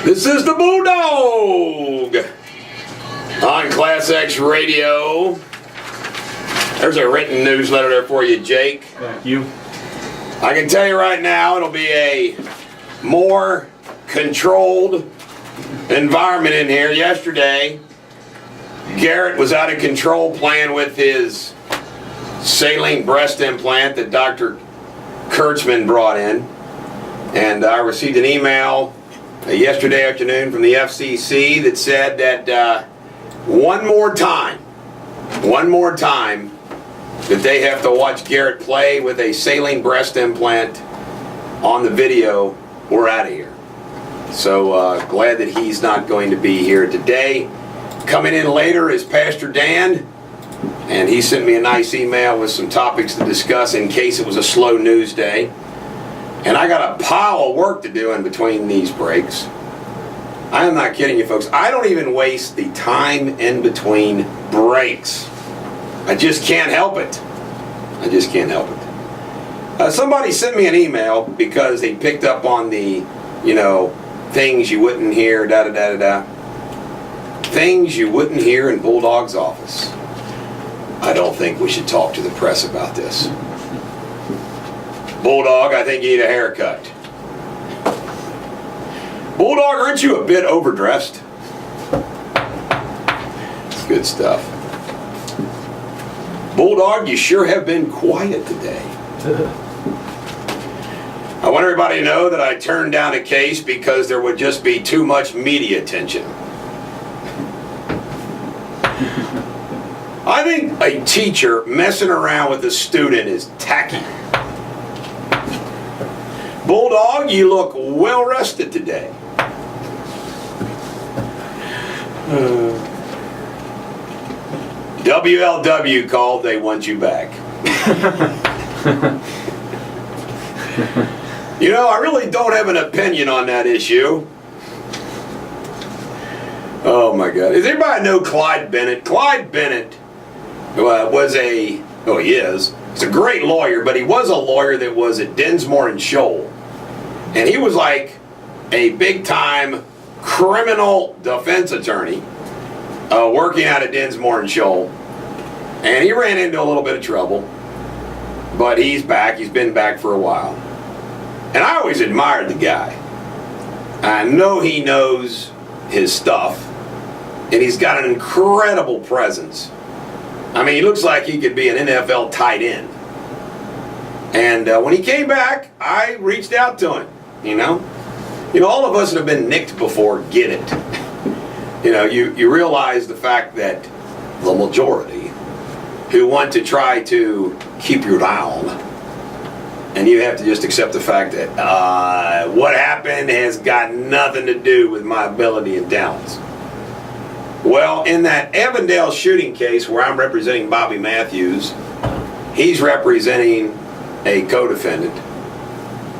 This is the Bulldog on ClassX Radio. There's a written newsletter there for you, Jake. Thank you. I can tell you right now, it'll be a more controlled environment in here. Yesterday, Garrett was out of control playing with his saline breast implant that Dr. Kurtzman brought in. And I received an email yesterday afternoon from the FCC that said that one more time, that they have to watch Garrett play with a saline breast implant on the video, we're out of here. So glad that he's not going to be here today. Coming in later is Pastor Dan, and he sent me a nice email with some topics to discuss in case it was a slow news day. And I got a pile of work to do in between these breaks. I am not kidding you, folks. I don't even waste the time in between breaks. I just can't help it. I just can't help it. Somebody sent me an email because they picked up on the, things you wouldn't hear, da-da-da-da-da. Things you wouldn't hear in Bulldog's office. I don't think we should talk to the press about this. Bulldog, I think you need a haircut. Bulldog, aren't you a bit overdressed? It's good stuff. Bulldog, you sure have been quiet today. I want everybody to know that I turned down a case because there would just be too much media attention. I think a teacher messing around with a student is tacky. Bulldog, you look well rested today. WLW called, they want you back. I really don't have an opinion on that issue. Oh my God. Does anybody know Clyde Bennett? Clyde Bennett he's a great lawyer, but he was a lawyer that was at Dinsmore and Shoal. And he was like a big-time criminal defense attorney working out at Dinsmore and Shoal. And he ran into a little bit of trouble. But he's back. He's been back for a while. And I always admired the guy. I know he knows his stuff. And he's got an incredible presence. I mean, he looks like he could be an NFL tight end. And when he came back, I reached out to him, all of us that have been nicked before get it. You realize the fact that the majority who want to try to keep you down, and you have to just accept the fact that what happened has got nothing to do with my ability and talents. Well, in that Avondale shooting case where I'm representing Bobby Matthews, he's representing a co-defendant.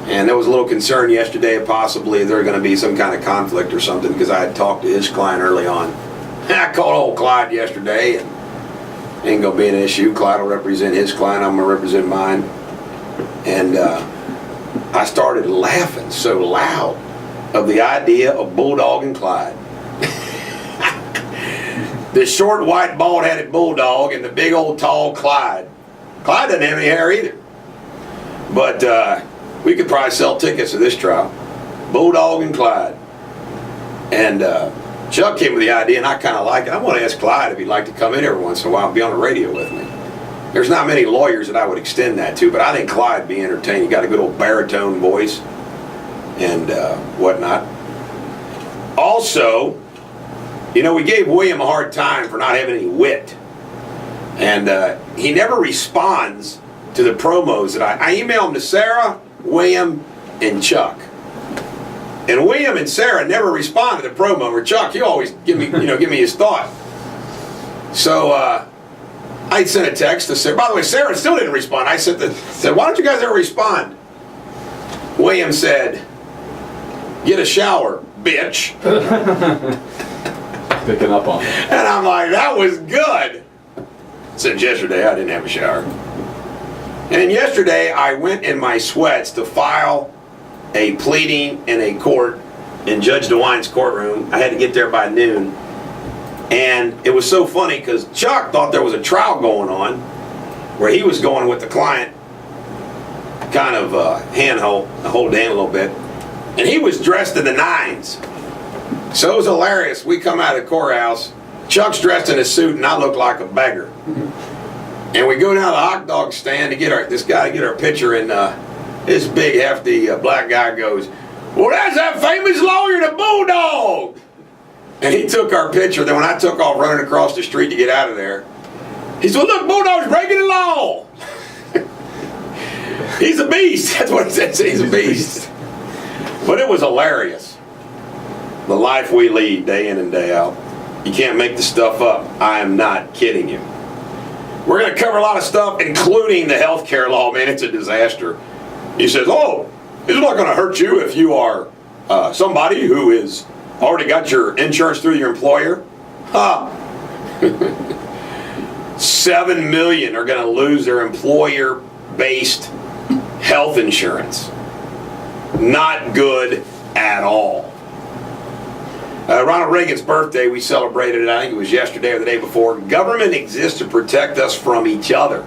And there was a little concern yesterday possibly there going to be some kind of conflict or something because I had talked to his client early on. I called old Clyde yesterday, and ain't going to be an issue. Clyde will represent his client, I'm going to represent mine. And I started laughing so loud of the idea of Bulldog and Clyde. The short, white, bald-headed Bulldog and the big old tall Clyde. Clyde doesn't have any hair either. But we could probably sell tickets to this trial. Bulldog and Clyde. And Chuck came with the idea, and I kind of like it. I want to ask Clyde if he'd like to come in every once in a while and be on the radio with me. There's not many lawyers that I would extend that to, but I think Clyde would be entertaining. He got a good old baritone voice and whatnot. Also, we gave William a hard time for not having any wit. And he never responds to the promos that I email him to Sarah, William, and Chuck. And William and Sarah never respond to the promo. Or Chuck, you always give me his thought. So I sent a text to Sarah. By the way, Sarah still didn't respond. I said, why don't you guys ever respond? William said, get a shower, bitch. Picking up on it. And I'm like, that was good. Since yesterday, I didn't have a shower. And then yesterday, I went in my sweats to file a pleading in a court in Judge DeWine's courtroom. I had to get there by noon. And it was so funny because Chuck thought there was a trial going on where he was going with the client, kind of hold the hand a little bit. And he was dressed in the nines. So it was hilarious. We come out of the courthouse. Chuck's dressed in a suit and I look like a beggar. And we go down to the hot dog stand to get our picture, and this big hefty black guy goes, "Well, that's that famous lawyer, the Bulldog." And he took our picture. Then when I took off running across the street to get out of there, he said, "Look, Bulldog's breaking the law." He's a beast. That's what he said. He's a beast. But it was hilarious. The life we lead day in and day out. You can't make the stuff up. I am not kidding you. We're going to cover a lot of stuff, including the health care law. Man, it's a disaster. He says, "Oh, it's not going to hurt you if you are somebody who has already got your insurance through your employer." Ha! 7 million are going to lose their employer-based health insurance. Not good at all. Ronald Reagan's birthday, we celebrated it, I think it was yesterday or the day before. Government exists to protect us from each other.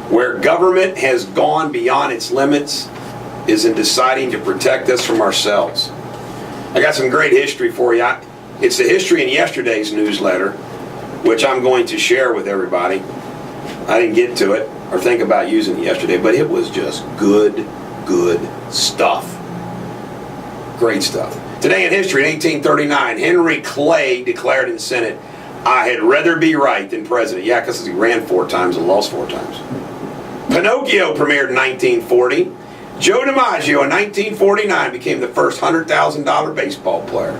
Where government has gone beyond its limits is in deciding to protect us from ourselves. I got some great history for you. It's the history in yesterday's newsletter, which I'm going to share with everybody. I didn't get to it or think about using it yesterday, but it was just good stuff. Great stuff. Today in history, in 1839, Henry Clay declared in Senate, "I had rather be right than president." Yeah, because he ran 4 times and lost 4 times. Pinocchio premiered in 1940. Joe DiMaggio in 1949 became the first $100,000 baseball player.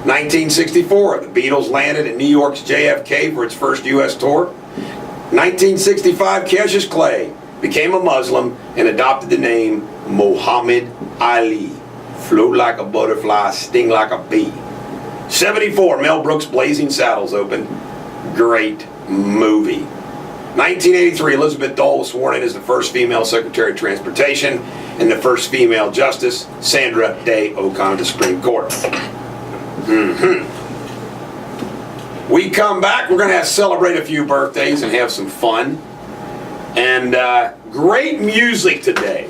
1964, the Beatles landed at New York's JFK for its first U.S. tour. 1965, Cassius Clay became a Muslim and adopted the name Muhammad Ali. Float like a butterfly, sting like a bee. 74, Mel Brooks' Blazing Saddles opened. Great movie. 1983, Elizabeth Dole was sworn in as the first female Secretary of Transportation and the first female Justice, Sandra Day O'Connor, to the Supreme Court. We come back, we're going to celebrate a few birthdays and have some fun. And great music today.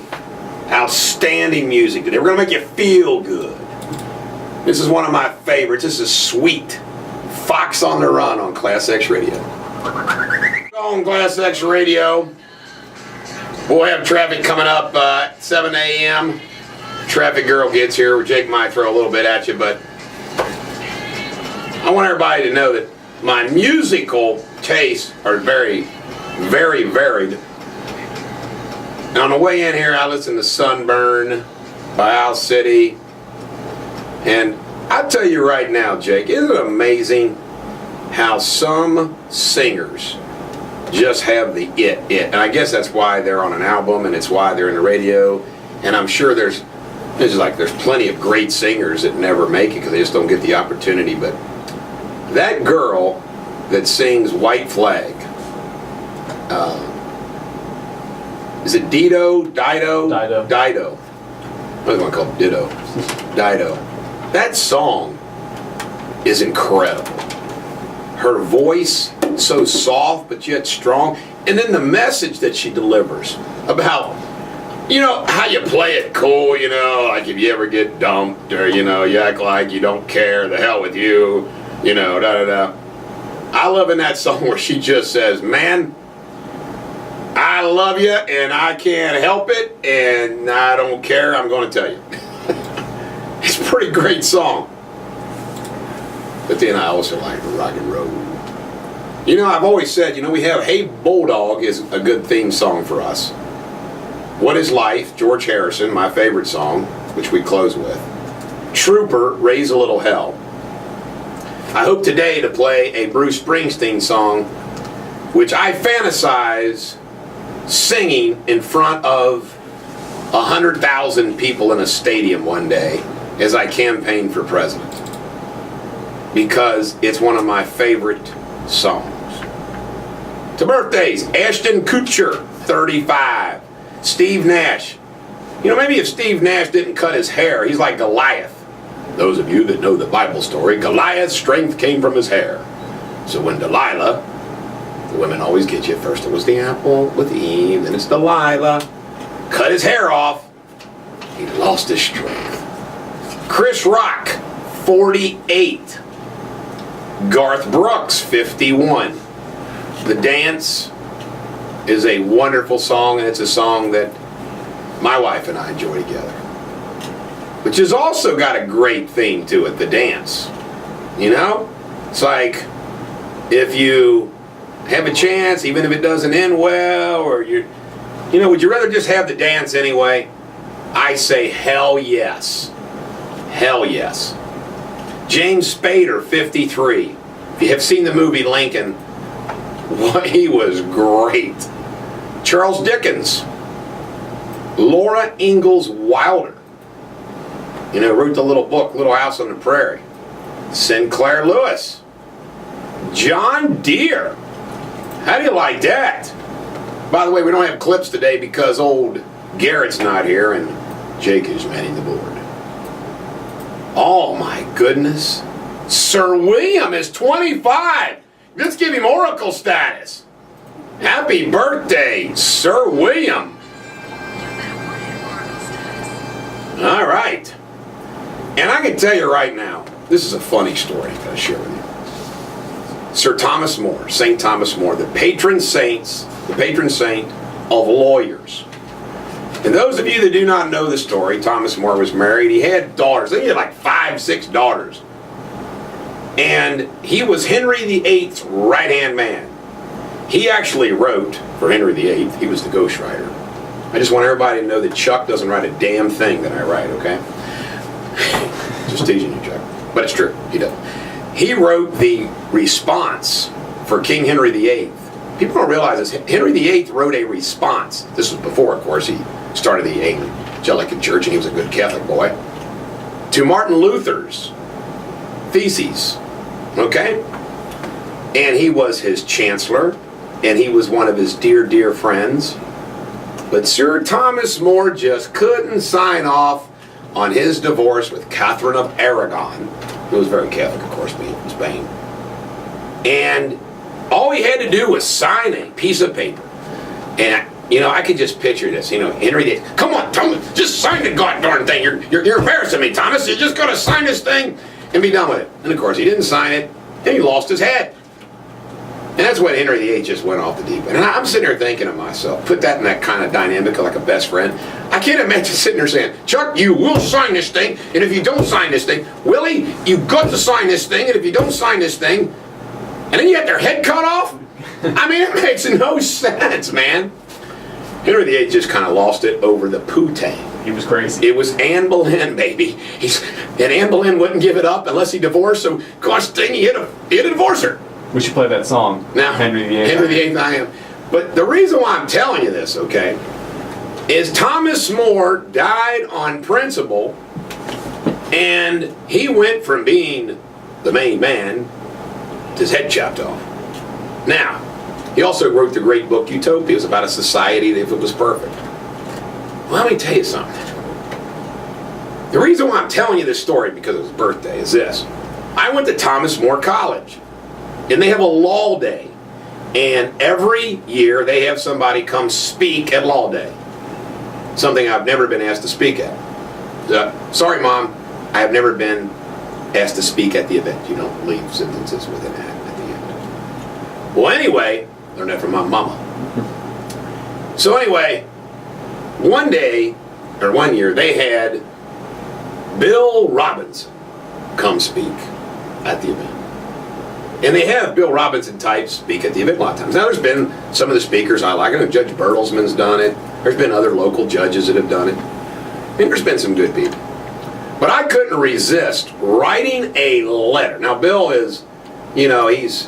Outstanding music today. We're going to make you feel good. This is one of my favorites. This is Sweet. Fox on the Run on ClassX Radio. On ClassX Radio. We'll have traffic coming up at 7 a.m. Traffic girl gets here. Jake might throw a little bit at you, but I want everybody to know that my musical tastes are very, very varied. And on the way in here, I listen to Sunburn by Owl City. And I'll tell you right now, Jake, isn't it amazing how some singers just have the it. And I guess that's why they're on an album, and it's why they're in the radio. And I'm sure there's plenty of great singers that never make it because they just don't get the opportunity. But that girl that sings White Flag, is it Dido? Dido? I was going to call it Ditto. Dido. That song is incredible. Her voice, so soft but yet strong. And then the message that she delivers about, how you play it cool, like if you ever get dumped or, you act like you don't care, the hell with you, da-da-da. I love in that song where she just says, "Man, I love you and I can't help it and I don't care, I'm going to tell you." It's a pretty great song. But then I also like rock and roll. I've always said, we have Hey Bulldog is a good theme song for us. What is Life, George Harrison, my favorite song, which we close with. Trooper, Raise a Little Hell. I hope today to play a Bruce Springsteen song, which I fantasize singing in front of 100,000 people in a stadium one day as I campaign for president. Because it's one of my favorite songs. To birthdays, Ashton Kutcher, 35. Steve Nash, You know, maybe if Steve Nash didn't cut his hair, he's like Goliath. Those of you that know the Bible story, Goliath's strength came from his hair. So when Delilah, the women always get you, first it was the apple with Eve, then it's Delilah, cut his hair off, he lost his strength. Chris Rock, 48. Garth Brooks, 51. The Dance is a wonderful song, and it's a song that my wife and I enjoy together. Which has also got a great theme to it, The Dance. You know? It's like, if you have a chance, even if it doesn't end well, or you know, would you rather just have the dance anyway? I say hell yes. Hell yes. James Spader, 53. If you have seen the movie Lincoln, he was great. Charles Dickens. Laura Ingalls Wilder. You know, wrote the little book, Little House on the Prairie. Sinclair Lewis. John Deere. How do you like that? By the way, we don't have clips today because old Garrett's not here and Jake is manning the board. Oh my goodness. Sir William is 25. Let's give him Oracle status. Happy birthday, Sir William. All right. And I can tell you right now, this is a funny story I'm going to share with you. Sir Thomas More, St. Thomas More, the patron saint of lawyers. And those of you that do not know the story, Thomas More was married. He had daughters. He had like 5, 6 daughters. And he was Henry VIII's right-hand man. He actually wrote for Henry VIII. He was the ghostwriter. I just want everybody to know that Chuck doesn't write a damn thing that I write, okay? Just teasing you, Chuck. But it's true. He doesn't. He wrote the response for King Henry VIII. People don't realize this. Henry VIII wrote a response. This was before, of course, he started the Anglican Church, and he was a good Catholic boy. To Martin Luther's theses, okay? And he was his chancellor, and he was one of his dear, dear friends. But Sir Thomas More just couldn't sign off on his divorce with Catherine of Aragon, who was very Catholic, of course, being from Spain. And all he had to do was sign a piece of paper. And, you know, I could just picture this. You know, Henry VIII, come on, Thomas, just sign the goddamn thing. You're embarrassing me, Thomas. You just got to sign this thing and be done with it. And, of course, he didn't sign it, and he lost his head. And that's when Henry VIII just went off the deep end. And I'm sitting there thinking to myself, put that in that kind of dynamic like a best friend. I can't imagine sitting there saying, Chuck, you will sign this thing, and if you don't sign this thing, Willie, you've got to sign this thing, and if you don't sign this thing, and then you have their head cut off? I mean, it makes no sense, man. Henry VIII just kind of lost it over the poo-tang. He was crazy. It was Anne Boleyn, baby. And Anne Boleyn wouldn't give it up unless he divorced, so gosh dang, he had to divorce her. We should play that song. Now, Henry VIII. Henry VIII, I am. But the reason why I'm telling you this, okay, is Thomas More died on principle, and he went from being the main man to his head chopped off. Now, he also wrote the great book Utopia. It was about a society that if it was perfect. Well, let me tell you something. The reason why I'm telling you this story because of his birthday is this. I went to Thomas More College. And they have a law day. And every year they have somebody come speak at law day. Something I've never been asked to speak at. Sorry, Mom, I have never been asked to speak at the event. You don't leave sentences with an at the end. Well, anyway, learned that from my mama. So anyway, one year, they had Bill Robinson come speak at the event. And they have Bill Robinson types speak at the event a lot of times. Now, there's been some of the speakers I like. I know Judge Bertelsman's done it. There's been other local judges that have done it. And there's been some good people. But I couldn't resist writing a letter. Now, Bill is, you know, he's,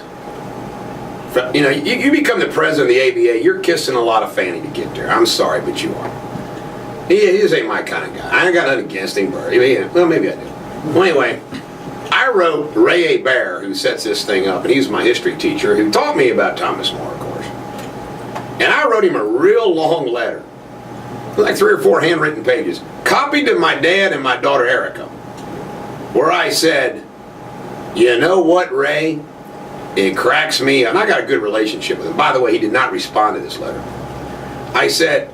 you know, you become the president of the ABA, you're kissing a lot of fanny to get there. I'm sorry, but you are. He just ain't my kind of guy. I ain't got nothing against him, but well, maybe I do. Well, anyway, I wrote Ray A. Bear, who sets this thing up, and he's my history teacher, who taught me about Thomas More, of course. And I wrote him a real long letter. like 3 or 4 handwritten pages, copied to my dad and my daughter Erica, where I said, you know what, Ray? It cracks me, and I got a good relationship with him. By the way, he did not respond to this letter. I said,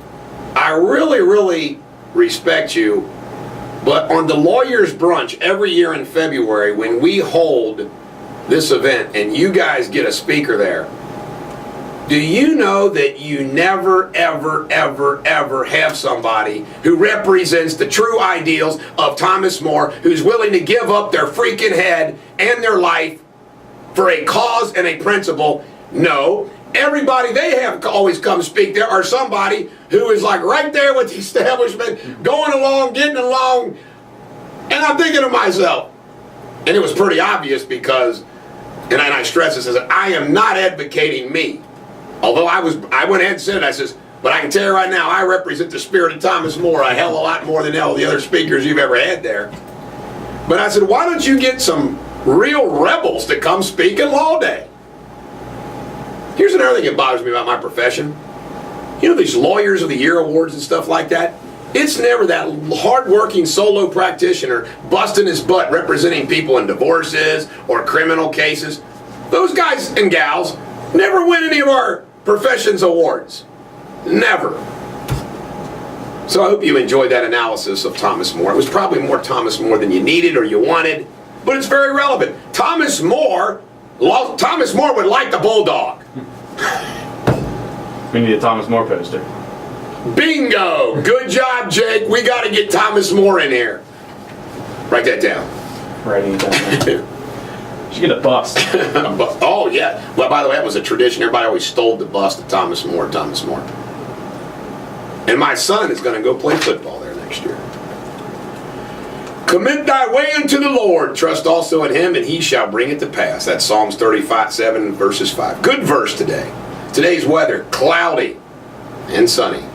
I really, really respect you, but on the Lawyers Brunch every year in February, when we hold this event and you guys get a speaker there, do you know that you never, ever, ever, ever have somebody who represents the true ideals of Thomas More, who's willing to give up their freaking head and their life for a cause and a principle? No. Everybody they have always come speak there are somebody who is like right there with the establishment, going along, getting along. And I'm thinking to myself, and it was pretty obvious because, and I stress this, I am not advocating me. Although I went ahead and said it, I says, but I can tell you right now, I represent the spirit of Thomas More a hell of a lot more than all the other speakers you've ever had there. But I said, why don't you get some real rebels to come speak at Law Day? Here's another thing that bothers me about my profession. You know these Lawyers of the Year awards and stuff like that? It's never that hard-working solo practitioner busting his butt representing people in divorces or criminal cases. Those guys and gals never win any of our profession's awards. Never. So I hope you enjoyed that analysis of Thomas More. It was probably more Thomas More than you needed or you wanted, but it's very relevant. Thomas More would like the Bulldog. We need a Thomas More poster. Bingo! Good job, Jake. We got to get Thomas More in here. Write that down. Writing it down there. Should get a bust. Oh, yeah. Well, by the way, that was a tradition. Everybody always stole the bust of Thomas More. And my son is going to go play football there next year. Commit thy way unto the Lord. Trust also in him, and he shall bring it to pass. That's Psalms 35:7, verses 5. Good verse today. Today's weather, cloudy and sunny.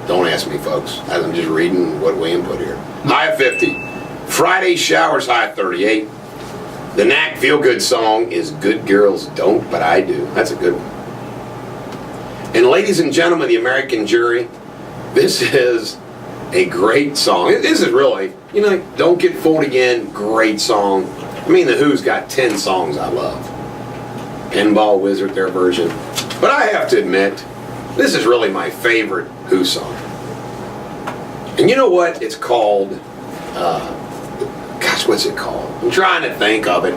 Don't ask me, folks. I'm just reading what William put here. High of 50. Friday showers, high of 38. The Knack feel-good song is Good Girls Don't, But I Do. That's a good one. And ladies and gentlemen, the American jury, this is a great song. This is really, Don't Get Fooled Again, great song. I mean, The Who's got 10 songs I love. Pinball Wizard, their version. But I have to admit, this is really my favorite Who song. And you know what it's called? What's it called? I'm trying to think of it.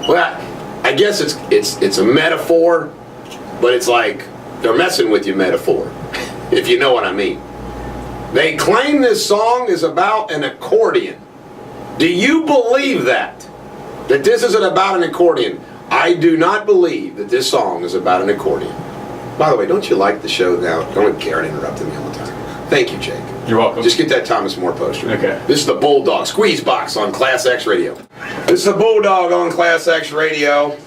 Well, I guess it's a metaphor, but it's like they're messing with you metaphor, if you know what I mean. They claim this song is about an accordion. Do you believe that? That this isn't about an accordion? I do not believe that this song is about an accordion. By the way, don't you like the show now? Don't let Karen interrupt me all the time. Thank you, Jake. You're welcome. Just get that Thomas More poster. Okay. This is the Bulldog Squeeze Box on ClassX Radio. This is the Bulldog on ClassX Radio.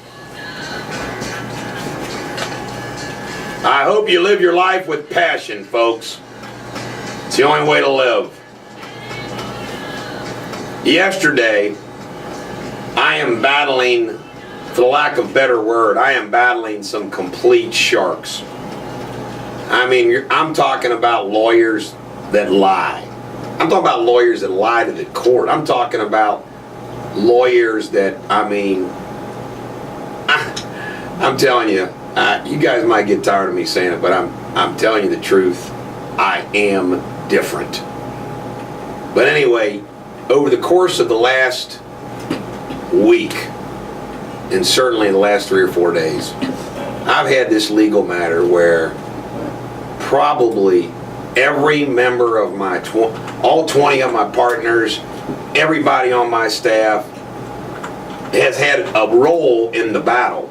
I hope you live your life with passion, folks. It's the only way to live. Yesterday, I am battling, for the lack of a better word, I am battling some complete sharks. I mean, I'm talking about lawyers that lie. I'm talking about lawyers that lie to the court. I'm talking about lawyers that, I'm telling you, you guys might get tired of me saying it, but I'm telling you the truth. I am different. But anyway, over the course of the last week, and certainly the last 3 or 4 days, I've had this legal matter where probably every member of my, all 20 of my partners, everybody on my staff has had a role in the battle.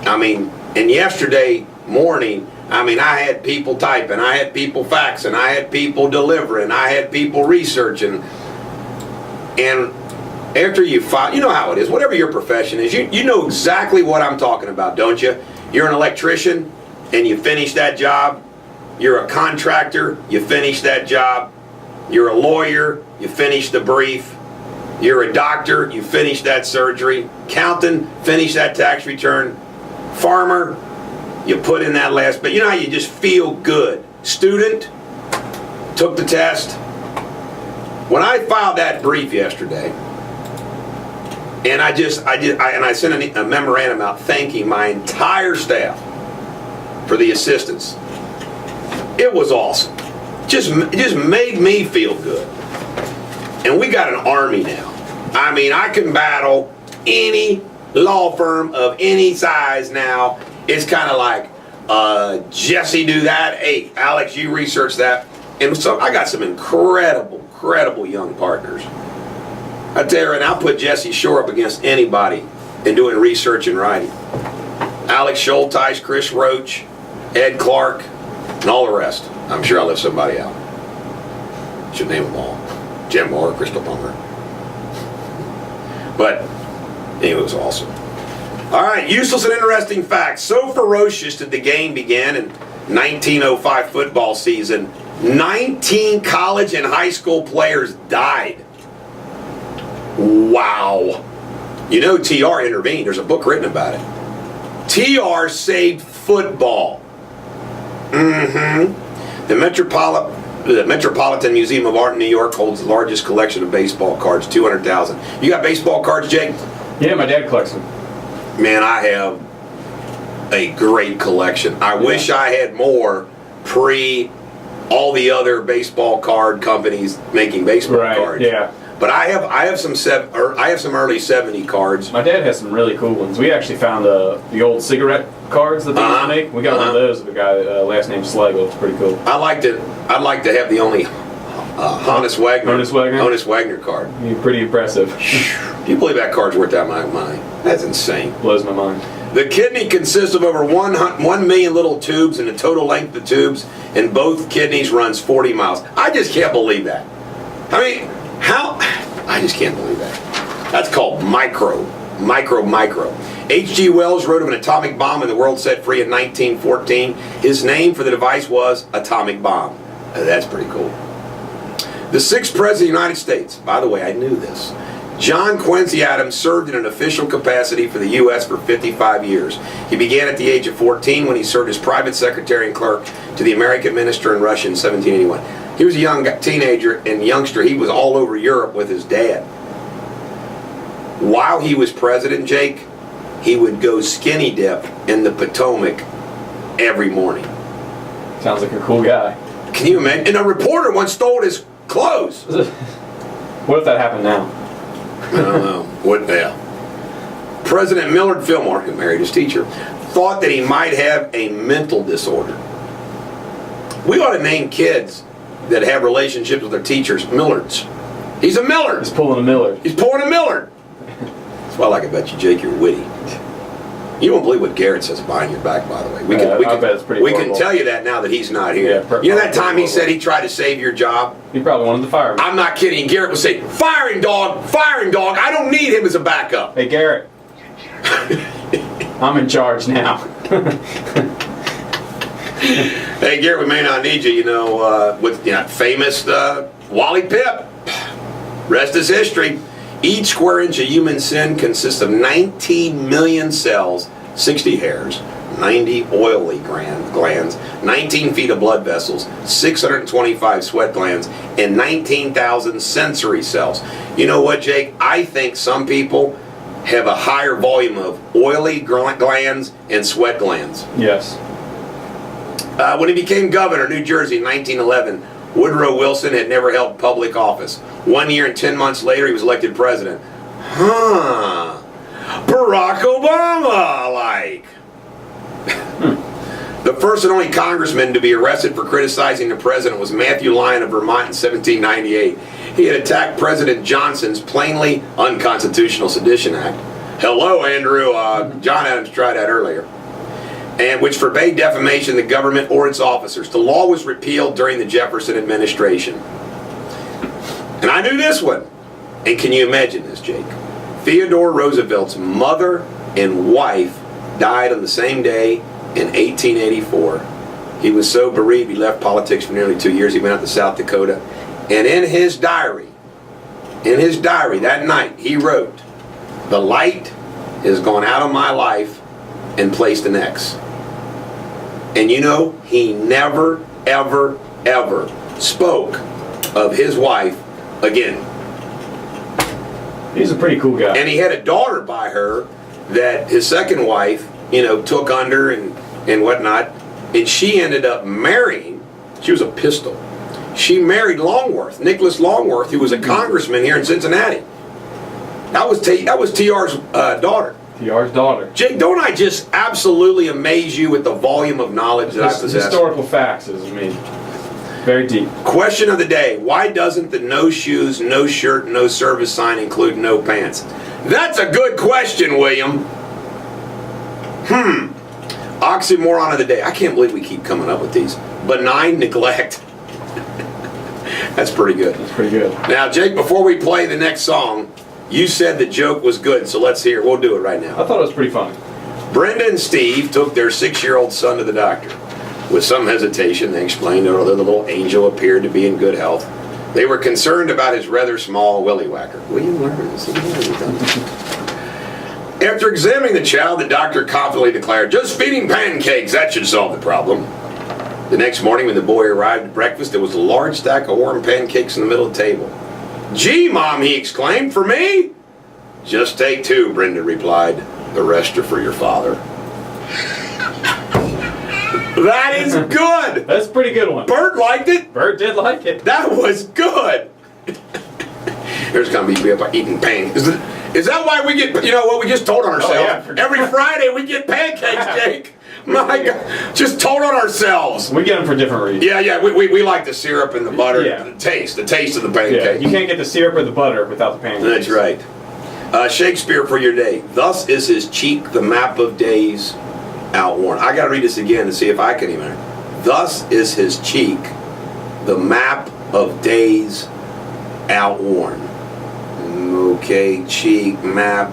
And yesterday morning, I had people typing, I had people faxing, I had people delivering, I had people researching. And after you file, you know how it is, whatever your profession is, you know exactly what I'm talking about, don't you? You're an electrician and you finish that job. You're a contractor, you finish that job. You're a lawyer, you finish the brief. You're a doctor, you finish that surgery. Accountant, finish that tax return. Farmer, you put in that last bit. You know how you just feel good. Student, took the test. When I filed that brief yesterday, and I sent a memorandum out thanking my entire staff for the assistance. It was awesome. Just made me feel good. And we got an army now. I mean, I can battle any law firm of any size now. It's kind of like, Jesse, do that. Hey, Alex, you research that. And so I got some incredible young partners. I tell you right now, I'll put Jesse Shore up against anybody in doing research and writing. Alex Schulteis, Chris Roach, Ed Clark, and all the rest. I'm sure I left somebody out. Should name them all. Jim Moore, Crystal Plummer. But anyway, it was awesome. All right, useless and interesting facts. So ferocious did the game begin in 1905 football season. 19 college and high school players died. Wow. You know TR intervened. There's a book written about it. TR saved football. The Metropolitan Museum of Art in New York holds the largest collection of baseball cards, 200,000. You got baseball cards, Jake? Yeah, my dad collects them. Man, I have a great collection. I wish I had more pre all the other baseball card companies making baseball cards. Yeah. But I have some early '70 cards. My dad has some really cool ones. We actually found the old cigarette cards that they used to make. We got one of those of a guy, last name Slagle. It's pretty cool. I'd like to have the only Honus Wagner card. You're pretty impressive. Do you believe that card's worth that much money? That's insane. Blows my mind. The kidney consists of over 1 million little tubes, and the total length of the tubes in both kidneys runs 40 miles. I just can't believe that. I mean, how? I just can't believe that. That's called micro. H.G. Wells wrote of an atomic bomb and the world set free in 1914. His name for the device was atomic bomb. That's pretty cool. The 6th President of the United States, by the way, I knew this. John Quincy Adams served in an official capacity for the U.S. for 55 years. He began at the age of 14 when he served as private secretary and clerk to the American minister in Russia in 1781. He was a young teenager and youngster. He was all over Europe with his dad. While he was president, Jake, he would go skinny dip in the Potomac every morning. Sounds like a cool guy. Can you imagine? And a reporter once stole his clothes. What if that happened now? I don't know. What now? President Millard Fillmore, who married his teacher, thought that he might have a mental disorder. We ought to name kids that have relationships with their teachers Millards. He's a Millard. He's pulling a Millard. He's pulling a Millard. That's why I like about you, Jake. You're witty. You won't believe what Garrett says behind your back, by the way. I bet it's pretty horrible. Can tell you that now that he's not here. Yeah, you know that time he said he tried to save your job? He probably wanted to fire me. I'm not kidding. Garrett would say, firing dog, I don't need him as a backup. Hey, Garrett. I'm in charge now. Hey, Garrett, we may not need you, with famous Wally Pipp. Rest is history. Each square inch of human skin consists of 19 million cells, 60 hairs, 90 oily glands, 19 feet of blood vessels, 625 sweat glands, and 19,000 sensory cells. You know what, Jake? I think some people have a higher volume of oily glands and sweat glands. Yes. When he became governor of New Jersey in 1911, Woodrow Wilson had never held public office. 1 year and 10 months later, he was elected president. Barack Obama, like. The first and only congressman to be arrested for criticizing the president was Matthew Lyon of Vermont in 1798. He had attacked President Johnson's plainly unconstitutional Sedition Act. Hello, Andrew. John Adams tried that earlier. And which forbade defamation of the government or its officers. The law was repealed during the Jefferson administration. And I knew this one. And can you imagine this, Jake? Theodore Roosevelt's mother and wife died on the same day in 1884. He was so bereaved he left politics for nearly 2 years. He went out to South Dakota. And in his diary that night, he wrote, "The light has gone out of my life," and placed an X. And he never, ever, ever spoke of his wife again. He's a pretty cool guy. And he had a daughter by her that his second wife, took under and whatnot. And she ended up marrying, she was a pistol. She married Longworth, Nicholas Longworth, who was a congressman here in Cincinnati. That was TR's daughter. TR's daughter. Jake, don't I just absolutely amaze you with the volume of knowledge that I possess? Historical facts is, very deep. Question of the day. Why doesn't the no shoes, no shirt, no service sign include no pants? That's a good question, William. Oxymoron of the day. I can't believe we keep coming up with these. Benign neglect. That's pretty good. That's pretty good. Now, Jake, before we play the next song, you said the joke was good, so let's hear it. We'll do it right now. I thought it was pretty funny. Brenda and Steve took their 6-year-old son to the doctor. With some hesitation, they explained that although the little angel appeared to be in good health, they were concerned about his rather small willy whacker. William learns. After examining the child, the doctor confidently declared, "Just feeding pancakes, that should solve the problem." The next morning when the boy arrived at breakfast, there was a large stack of warm pancakes in the middle of the table. "Gee, Mom," he exclaimed, "for me?" "Just take 2, Brenda replied. "The rest are for your father." That is good! That's a pretty good one. Bert liked it. Bert did like it. That was good. There's gonna be people eating pancakes. Is that why we get, what we just told on ourselves? Oh, yeah. Every Friday we get pancakes, Jake. My God, just told on ourselves. We get them for different reasons. Yeah, we like the syrup and the butter, Yeah. the taste of the pancake. Yeah, you can't get the syrup or the butter without the pancakes. That's right. Shakespeare for your day. Thus is his cheek the map of days outworn. I gotta read this again to see if I can even. Thus is his cheek the map of days outworn. Okay, cheek, map,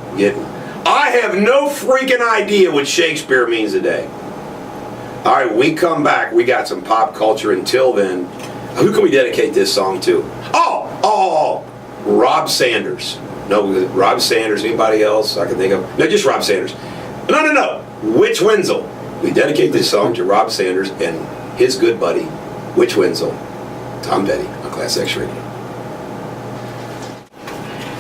I have no freaking idea what Shakespeare means today. All right, when we come back, we got some pop culture. Until then, who can we dedicate this song to? Oh, Rob Sanders. No, Rob Sanders. Anybody else I can think of? No, just Rob Sanders. No. Witch Wenzel. We dedicate this song to Rob Sanders and his good buddy, Witch Wenzel. Tom Petty on ClassX Radio.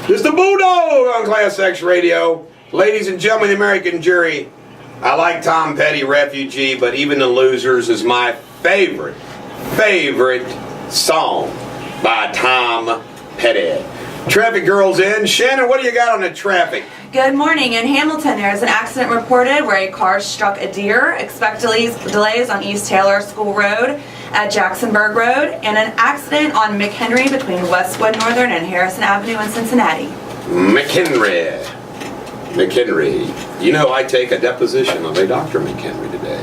This is the Bulldog on ClassX Radio. Ladies and gentlemen, the American jury, I like Tom Petty, Refugee, but Even the Losers is my favorite song by Tom Petty. Traffic girls in. Shannon, what do you got on the traffic? Good morning. In Hamilton, there is an accident reported where a car struck a deer. Expect delays on East Taylor School Road at Jacksonburg Road, and an accident on McHenry between Westwood Northern and Harrison Avenue in Cincinnati. McHenry. You know, I take a deposition of a Dr. McHenry today.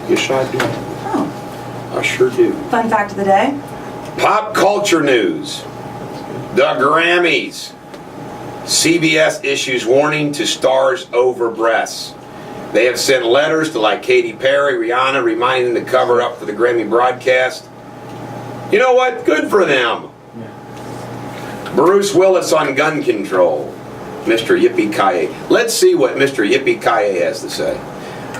Yes, I do. Oh. I sure do. Fun fact of the day. Pop culture news. The Grammys. CBS issues warning to stars over breasts. They have sent letters to Katy Perry, Rihanna, reminding them to cover up for the Grammy broadcast. You know what? Good for them. Yeah. Bruce Willis on gun control. Mr. Yippee-ki-yay. Let's see what Mr. Yippee-ki-yay has to say.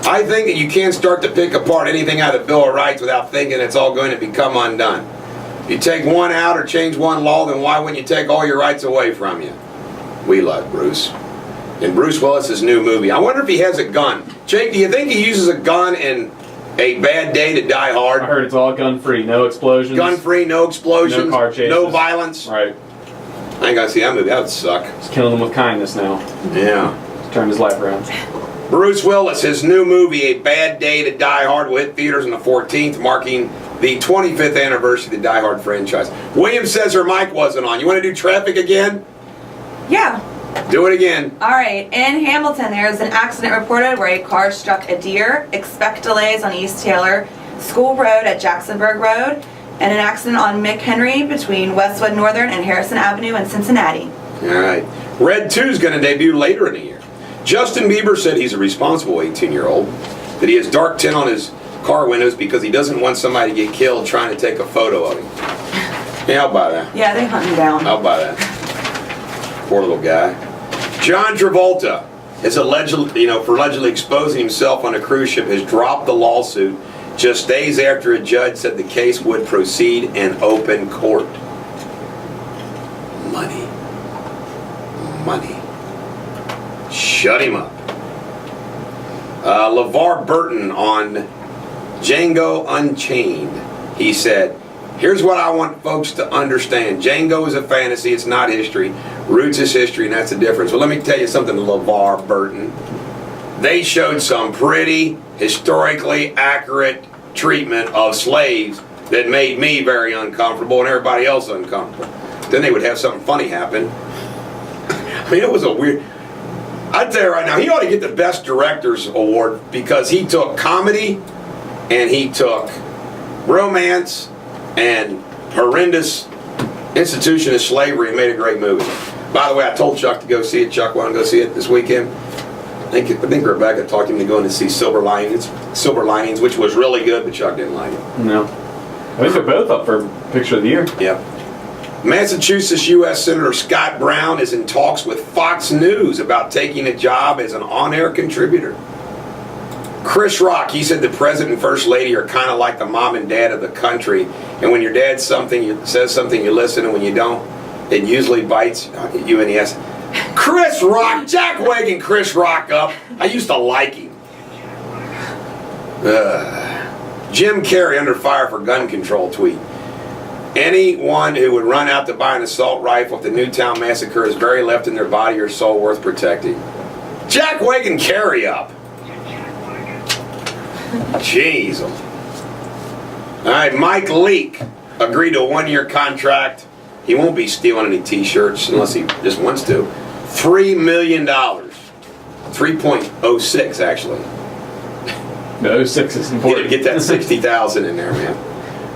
I think that you can't start to pick apart anything out of the Bill of Rights without thinking it's all going to become undone. If you take one out or change one law, then why wouldn't you take all your rights away from you? We love Bruce. In Bruce Willis's new movie, I wonder if he has a gun. Jake, do you think he uses a gun in A Bad Day to Die Hard? I heard it's all gun-free, no explosions. Gun-free, no explosions, no car chases, no violence. Right. I ain't gotta see that movie. That would suck. He's killing them with kindness now. Yeah. He's turned his life around. Bruce Willis, his new movie, A Bad Day to Die Hard, will hit theaters on the 14th, marking the 25th anniversary of the Die Hard franchise. William says her mic wasn't on. You want to do traffic again? Yeah. Do it again. All right. In Hamilton, there is an accident reported where a car struck a deer. Expect delays on East Taylor School Road at Jacksonburg Road, and an accident on McHenry between Westwood Northern and Harrison Avenue in Cincinnati. All right. Red 2 is going to debut later in the year. Justin Bieber said he's a responsible 18-year-old, that he has dark tint on his car windows because he doesn't want somebody to get killed trying to take a photo of him. Yeah, I'll buy that. Yeah, they hunt him down. I'll buy that. Poor little guy. John Travolta is allegedly exposing himself on a cruise ship, has dropped the lawsuit just days after a judge said the case would proceed in open court. Money. Money. Shut him up. LeVar Burton on Django Unchained. He said, here's what I want folks to understand. Django is a fantasy, it's not history. Roots is history, and that's the difference. Well, let me tell you something, LeVar Burton. They showed some pretty historically accurate treatment of slaves that made me very uncomfortable and everybody else uncomfortable. Then they would have something funny happen. I mean, it was a weird... I'd tell you right now, he ought to get the Best Directors Award because he took comedy and he took romance and horrendous institution of slavery and made a great movie. By the way, I told Chuck to go see it. Chuck wanted to go see it this weekend. I think Rebecca talked him into going to see Silver Linings, which was really good, but Chuck didn't like it. No. I think they're both up for Picture of the Year. Yep. Massachusetts U.S. Senator Scott Brown is in talks with Fox News about taking a job as an on-air contributor. Chris Rock, he said the president and first lady are kind of like the mom and dad of the country. And when your dad says something, you listen, and when you don't, it usually bites you in the ass. Chris Rock, Jack waking Chris Rock up. I used to like him. Jim Carrey under fire for gun control tweet. Anyone who would run out to buy an assault rifle if the Newtown massacre is very left in their body or soul worth protecting. Jack waking Carrey up. Jeez. All right, Mike Leake agreed to a 1-year contract. He won't be stealing any t-shirts unless he just wants to. $3 million. 3.06 actually. No, 06 is He important. didn't get that 60,000 in there, man.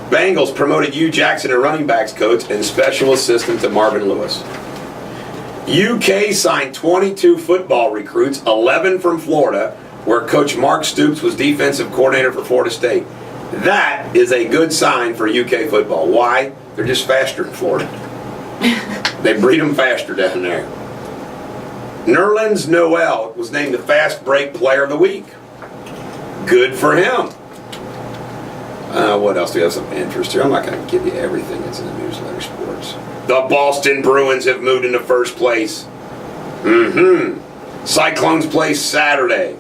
Bengals promoted Hugh Jackson to running backs coach and special assistant to Marvin Lewis. UK signed 22 football recruits, 11 from Florida, where Coach Mark Stoops was defensive coordinator for Florida State. That is a good sign for UK football. Why? They're just faster in Florida. They breed them faster down there. Nerlens Noel was named the Fast Break Player of the Week. Good for him. What else do we have some interest here? I'm not going to give you everything that's in the newsletter sports. The Boston Bruins have moved into first place. Cyclones play Saturday.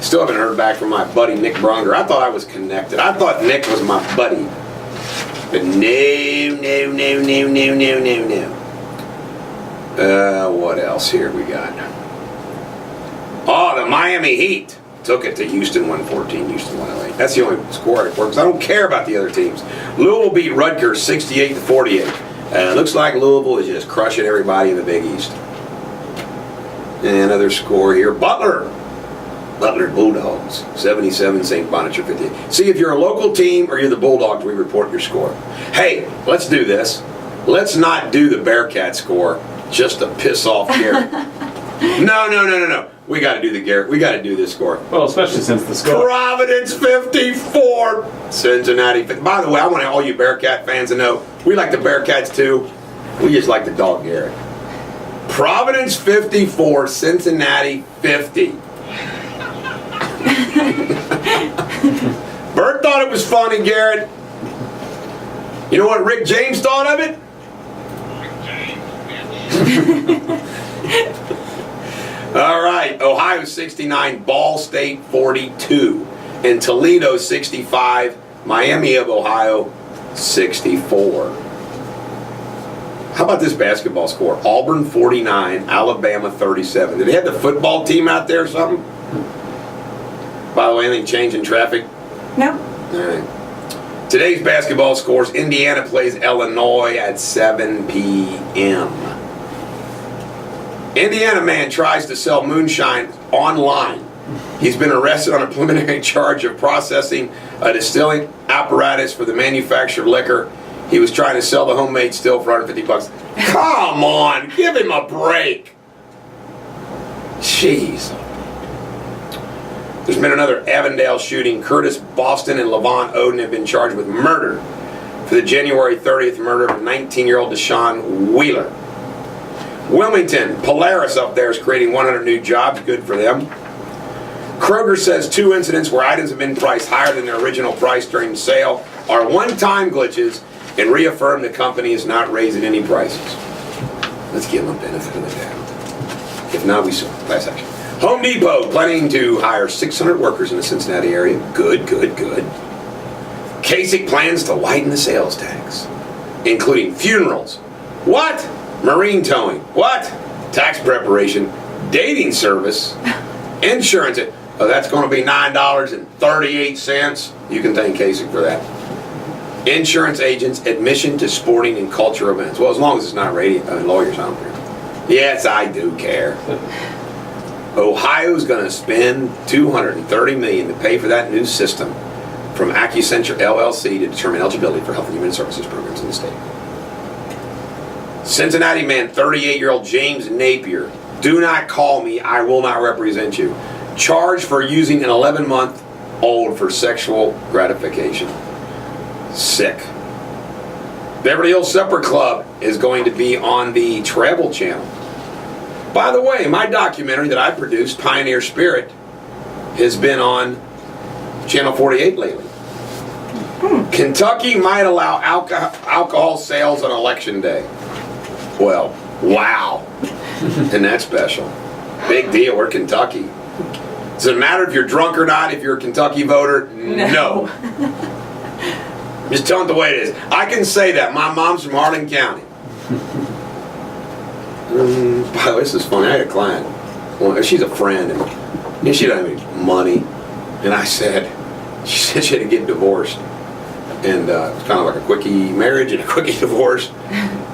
Still haven't heard back from my buddy Nick Bronger. I thought I was connected. I thought Nick was my buddy. But no. What else here we got? Oh, the Miami Heat took it to Houston 114, Houston 108. That's the only score I work. I don't care about the other teams. Louisville beat Rutgers 68-48. Looks like Louisville is just crushing everybody in the Big East. And another score here. Butler Bulldogs 77, St. Bonaventure 58. See, if you're a local team or you're the Bulldogs, we report your score. Hey, let's do this. Let's not do the Bearcat score just to piss off Garrett. No. We got to do the Garrett. We got to do this score. Well, especially since the score. Providence 54, Cincinnati 50. By the way, I want all you Bearcat fans to know we like the Bearcats too. We just like the dog Garrett. Providence 54, Cincinnati 50. Bert thought it was funny, Garrett. You know what Rick James thought of it? All right, Ohio 69, Ball State 42, and Toledo 65, Miami of Ohio 64. How about this basketball score? Auburn 49, Alabama 37. Did they have the football team out there or something? By the way, anything change in traffic? No. All right. Today's basketball scores: Indiana plays Illinois at 7 p.m. Indiana man tries to sell moonshine online. He's been arrested on a preliminary charge of processing a distilling apparatus for the manufacture of liquor. He was trying to sell the homemade still for $150. Come on, give him a break. Jeez. There's been another Avondale shooting. Curtis Boston and Levon Oden have been charged with murder for the January 30th murder of 19-year-old Deshaun Wheeler. Wilmington, Polaris up there is creating 100 new jobs. Good for them. Kroger says 2 incidents where items have been priced higher than their original price during the sale are one-time glitches and reaffirm the company is not raising any prices. Let's give them a benefit of the doubt. If not, we sue. Class action. Home Depot planning to hire 600 workers in the Cincinnati area. Good, good, good. Kasich plans to lighten the sales tax, including funerals. What? Marine towing. What? Tax preparation. Dating service. Insurance. Oh, that's going to be $9.38. You can thank Kasich for that. Insurance agents, admission to sporting and culture events. Well, as long as it's not lawyers, I don't care. Yes, I do care. Ohio's going to spend $230 million to pay for that new system from Accucenture LLC to determine eligibility for health and human services programs in the state. Cincinnati man, 38-year-old James Napier. Do not call me. I will not represent you. Charged for using an 11-month-old for sexual gratification. Sick. Beverly Hills Supper Club is going to be on the Travel Channel. By the way, my documentary that I produced, Pioneer Spirit, has been on Channel 48 lately. Kentucky might allow alcohol sales on Election Day. Well, wow. Isn't that special? Big deal. We're Kentucky. Does it matter if you're drunk or not if you're a Kentucky voter? No. Just tell it the way it is. I can say that. My mom's from Harlan County. By the way, this is funny. I had a client. Well, she's a friend, and she doesn't have any money. And I said, she said she had to get divorced. And it was kind of like a quickie marriage and a quickie divorce.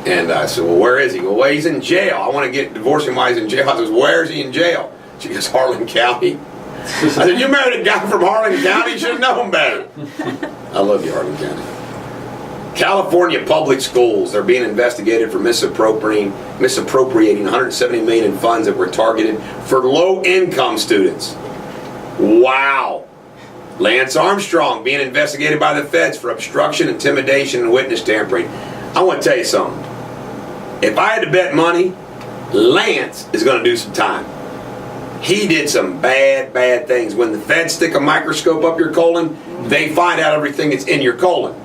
And I said, well, where is he? Well, he's in jail. I want to get divorced him while he's in jail. I said, where is he in jail? She goes, Harlan County. I said, you married a guy from Harlan County? You should have known better. I love you, Harlan County. California public schools, they're being investigated for misappropriating $170 million in funds that were targeted for low-income students. Wow. Lance Armstrong being investigated by the feds for obstruction, intimidation, and witness tampering. I want to tell you something. If I had to bet money, Lance is going to do some time. He did some bad, bad things. When the feds stick a microscope up your colon, they find out everything that's in your colon.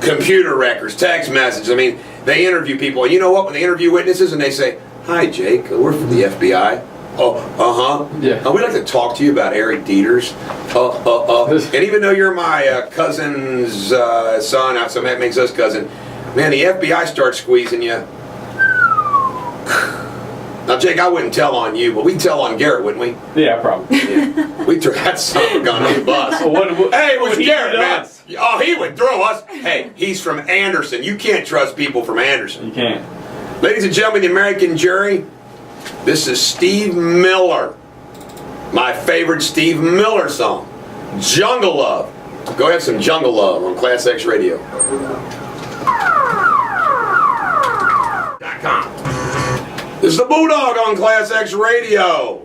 Computer records, text messages. I mean, they interview people. And you know what? When they interview witnesses and they say, hi, Jake, we're from the FBI. Oh, uh-huh. Yeah. We'd like to talk to you about Eric Deters. And even though you're my cousin's son, so that makes us cousin, man, the FBI starts squeezing you. Now, Jake, I wouldn't tell on you, but we'd tell on Garrett, wouldn't we? Yeah, probably. Yeah. We'd throw that son of a gun on the bus. Hey, it was Garrett, man. Oh, he would throw us. Hey, he's from Anderson. You can't trust people from Anderson. You can't. Ladies and gentlemen, the American jury, this is Steve Miller. My favorite Steve Miller song, Jungle Love. Go have some Jungle Love on ClassX Radio. This is the Bulldog on ClassX Radio.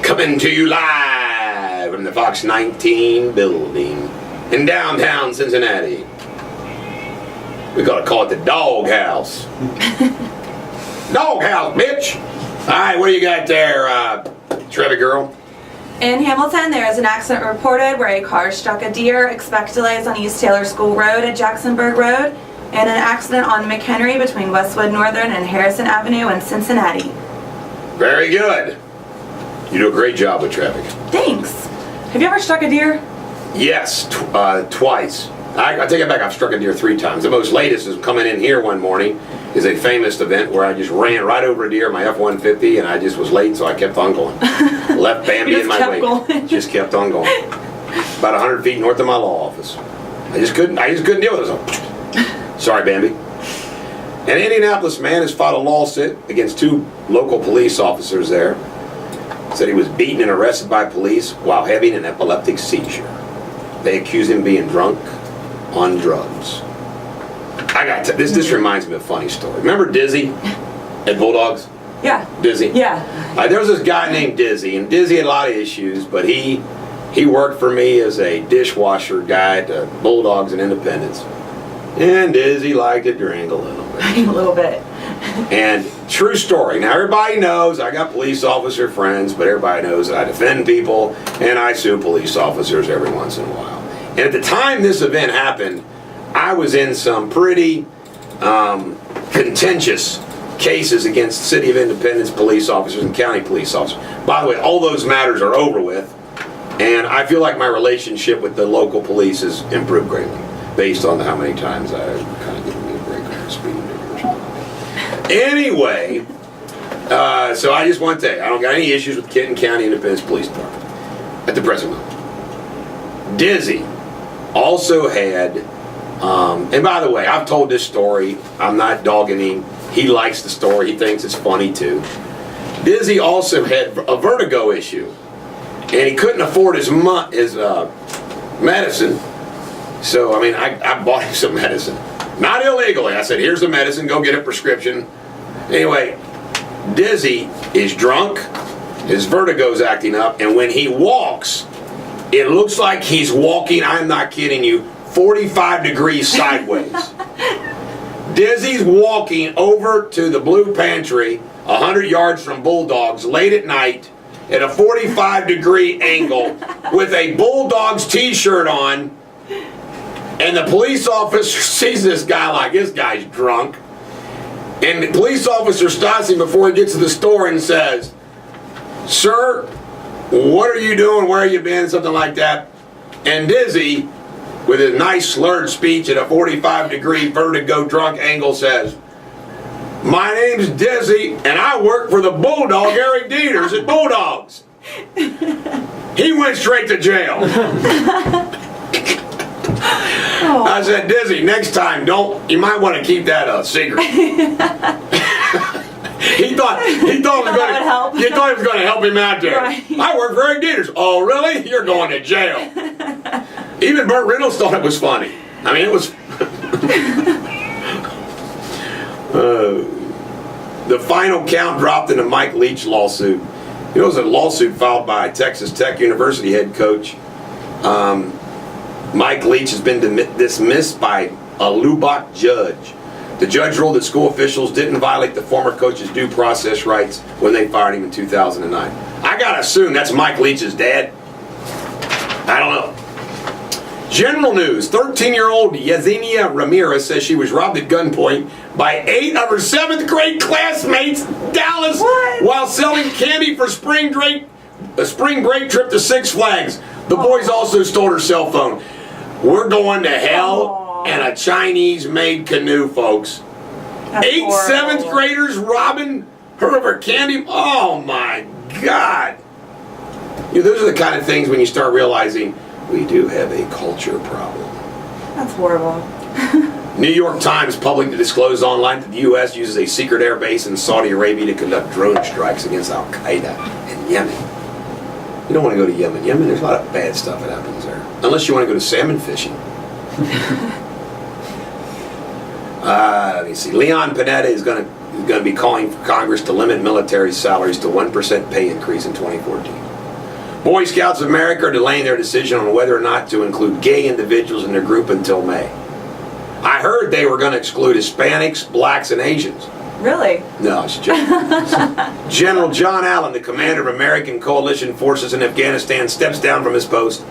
Coming to you live from the Fox 19 building in downtown Cincinnati. We gotta call it the Dog House. Dog House, bitch! Alright, what do you got there, Trevor girl? In Hamilton, there is an accident reported where a car struck a deer. Expect delays on East Taylor School Road at Jacksonburg Road. And an accident on McHenry between Westwood Northern and Harrison Avenue in Cincinnati. Very good. You do a great job with traffic. Thanks. Have you ever struck a deer? Yes, twice. I take it back, I've struck a deer 3 times. The most latest is coming in here one morning is a famous event where I just ran right over a deer in my F-150 and I just was late, so I kept on going. Left Bambi in my wake. Just kept on going. About 100 feet north of my law office. I just couldn't deal with it. Sorry, Bambi. An Indianapolis man has filed a lawsuit against 2 local police officers there. Said he was beaten and arrested by police while having an epileptic seizure. They accuse him of being drunk on drugs. This reminds me of a funny story. Remember Dizzy at Bulldogs? Yeah. Dizzy? Yeah. There was this guy named Dizzy, and Dizzy had a lot of issues, but he worked for me as a dishwasher guy at Bulldogs and Independence. And Dizzy liked to drink a little bit. A little bit. And true story. Now everybody knows I got police officer friends, but everybody knows that I defend people and I sue police officers every once in a while. And at the time this event happened, I was in some pretty contentious cases against City of Independence police officers and county police officers. By the way, all those matters are over with, and I feel like my relationship with the local police has improved greatly, based on how many times I've kind of given me a break on the speeding ticket or something. Anyway, so I just want to tell you, I don't got any issues with Kenton County Independence Police Department at the present moment. Dizzy also had, and by the way, I've told this story. I'm not dogging him. He likes the story. He thinks it's funny too. Dizzy also had a vertigo issue, and he couldn't afford his medicine. So, I mean, I bought him some medicine. Not illegally. I said, here's the medicine. Go get a prescription. Anyway, Dizzy is drunk. His vertigo's acting up. And when he walks, it looks like he's walking, I'm not kidding you, 45 degrees sideways. Dizzy's walking over to the Blue Pantry, 100 yards from Bulldog's, late at night, at a 45-degree angle, with a Bulldogs t-shirt on, and the police officer sees this guy like, this guy's drunk, and the police officer stops him before he gets to the store and says, "Sir, what are you doing? Where have you been?" Something like that. And Dizzy, with his nice slurred speech at a 45-degree vertigo drunk angle, says, "My name's Dizzy, and I work for the Bulldog, Eric Deters at Bulldogs." He went straight to jail. I said, "Dizzy, next time, you might want to keep that a secret." He thought it was going to help him out there. Right. "I work for Eric Deters." "Oh, really? You're going to jail." Even Burt Reynolds thought it was funny. I mean, it was. The final count dropped in the Mike Leach lawsuit. It was a lawsuit filed by Texas Tech University head coach. Mike Leach has been dismissed by a Lubbock judge. The judge ruled that school officials didn't violate the former coach's due process rights when they fired him in 2009. I gotta assume that's Mike Leach's dad. I don't know. General news: 13-year-old Yesenia Ramirez says she was robbed at gunpoint by 8 of her 7th grade classmates in Dallas while selling candy for a spring break trip to Six Flags. The boys also stole her cell phone. We're going to hell in a Chinese-made canoe, folks. That's 8 horrible. 7th graders robbing her of her candy. Oh my God! You know, those are the kind of things when you start realizing we do have a culture problem. That's horrible. New York Times publicly disclosed online that the U.S. uses a secret air base in Saudi Arabia to conduct drone strikes against Al Qaeda in Yemen. You don't want to go to Yemen. Yemen, there's a lot of bad stuff that happens there. Unless you want to go to salmon fishing. Let me see. Leon Panetta is going to be calling for Congress to limit military salaries to 1% pay increase in 2014. Boy Scouts of America are delaying their decision on whether or not to include gay individuals in their group until May. I heard they were going to exclude Hispanics, blacks, and Asians. Really? No, it's just General John Allen, the commander of American coalition forces in Afghanistan, steps down from his post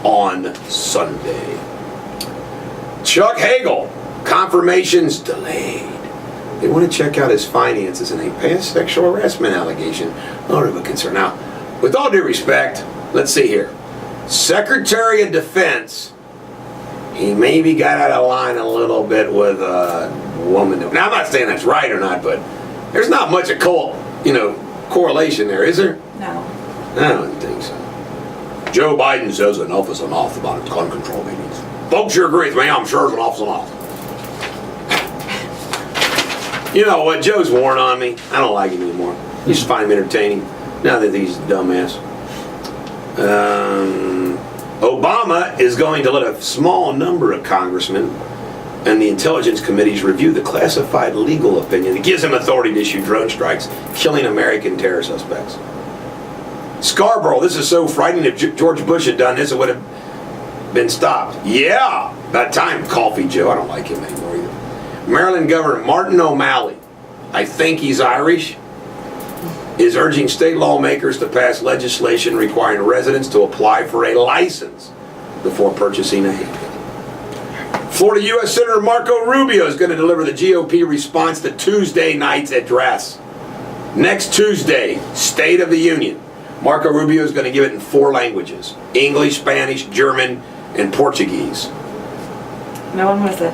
on Sunday. Chuck Hagel, confirmations delayed. They want to check out his finances in a past sexual harassment allegation. Not of a concern. Now, with all due respect, let's see here. Secretary of Defense, he maybe got out of line a little bit with a woman. Now, I'm not saying that's right or not, but there's not much of correlation there, is there? No. I don't think so. Joe Biden says enough is enough about gun control meetings. Folks, you agree with me? I'm sure enough is enough. You know what? Joe's worn on me. I don't like him anymore. I used to find him entertaining. Now that he's a dumbass. Obama is going to let a small number of congressmen and the intelligence committees review the classified legal opinion that gives him authority to issue drone strikes, killing American terror suspects. Scarborough, this is so frightening. If George Bush had done this, it would have been stopped. Yeah, about time, Coffee Joe. I don't like him anymore either. Maryland Governor Martin O'Malley I think he's Irish, is urging state lawmakers to pass legislation requiring residents to apply for a license before purchasing a handgun. Florida U.S. Senator Marco Rubio is going to deliver the GOP response to Tuesday night's address. Next Tuesday, State of the Union. Marco Rubio is going to give it in 4 languages: English, Spanish, German, and Portuguese. No one was it.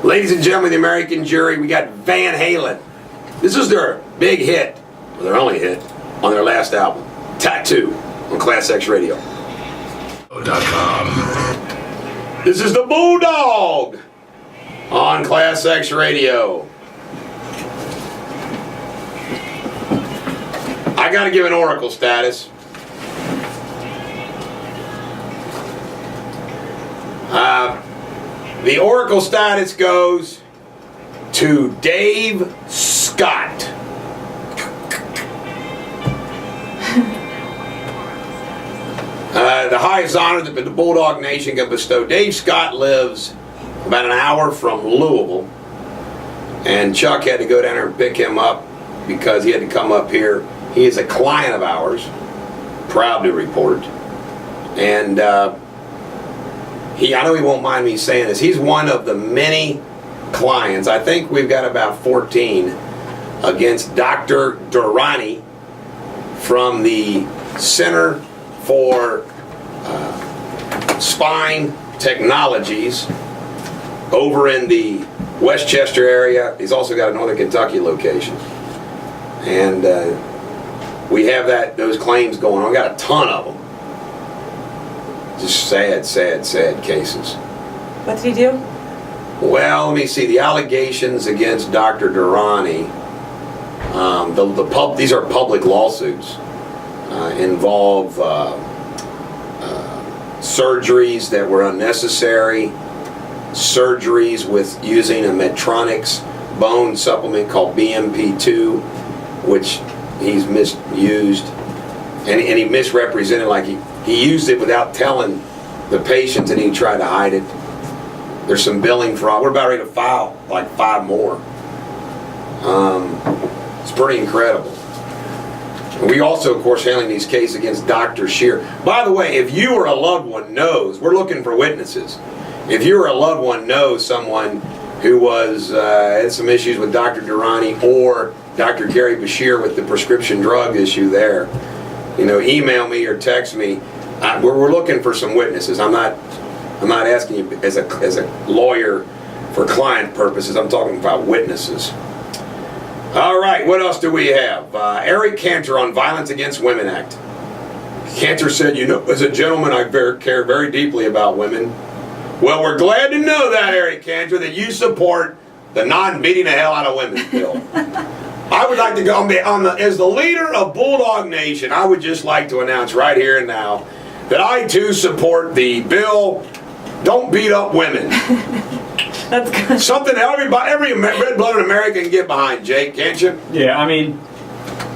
Ladies and gentlemen, the American jury, we got Van Halen. This is their big hit, or their only hit, on their last album, Tattoo, on ClassX Radio. This is the Bulldog on ClassX Radio. I got to give an Oracle status. The Oracle status goes to Dave Scott. The highest honor that the Bulldog Nation can bestow. Dave Scott lives about an hour from Louisville, and Chuck had to go down there and pick him up because he had to come up here. He is a client of ours, proud to report, and I know he won't mind me saying this, he's one of the many clients, I think we've got about 14, against Dr. Durrani from the Center for Spine Technologies over in the Westchester area. He's also got a Northern Kentucky location. And we have those claims going on. We got a ton of them. Just sad, sad, sad cases. What did he do? Well, let me see. The allegations against Dr. Durrani, these are public lawsuits, involve surgeries that were unnecessary, surgeries with using a Medtronic's bone supplement called BMP2, which he's misused, and he misrepresented, like he used it without telling the patients, and he tried to hide it. There's some billing fraud. We're about ready to file like 5 more. It's pretty incredible. We also, of course, handling these cases against Dr. Shear. By the way, if you or a loved one knows, we're looking for witnesses. If you or a loved one knows someone who was had some issues with Dr. Durrani or Dr. Gary Bashir with the prescription drug issue there, email me or text me. We're looking for some witnesses. I'm not asking you as a lawyer for client purposes. I'm talking about witnesses. All right, what else do we have? Eric Cantor on Violence Against Women Act. Cantor said, as a gentleman, I care very deeply about women. Well, we're glad to know that, Eric Cantor, that you support the non-beating the hell out of women bill. I would like to go as the leader of Bulldog Nation, I would just like to announce right here and now that I too support the bill, Don't Beat Up Women. That's good. Something every red-blooded American can get behind, Jake, can't you? Yeah, I mean,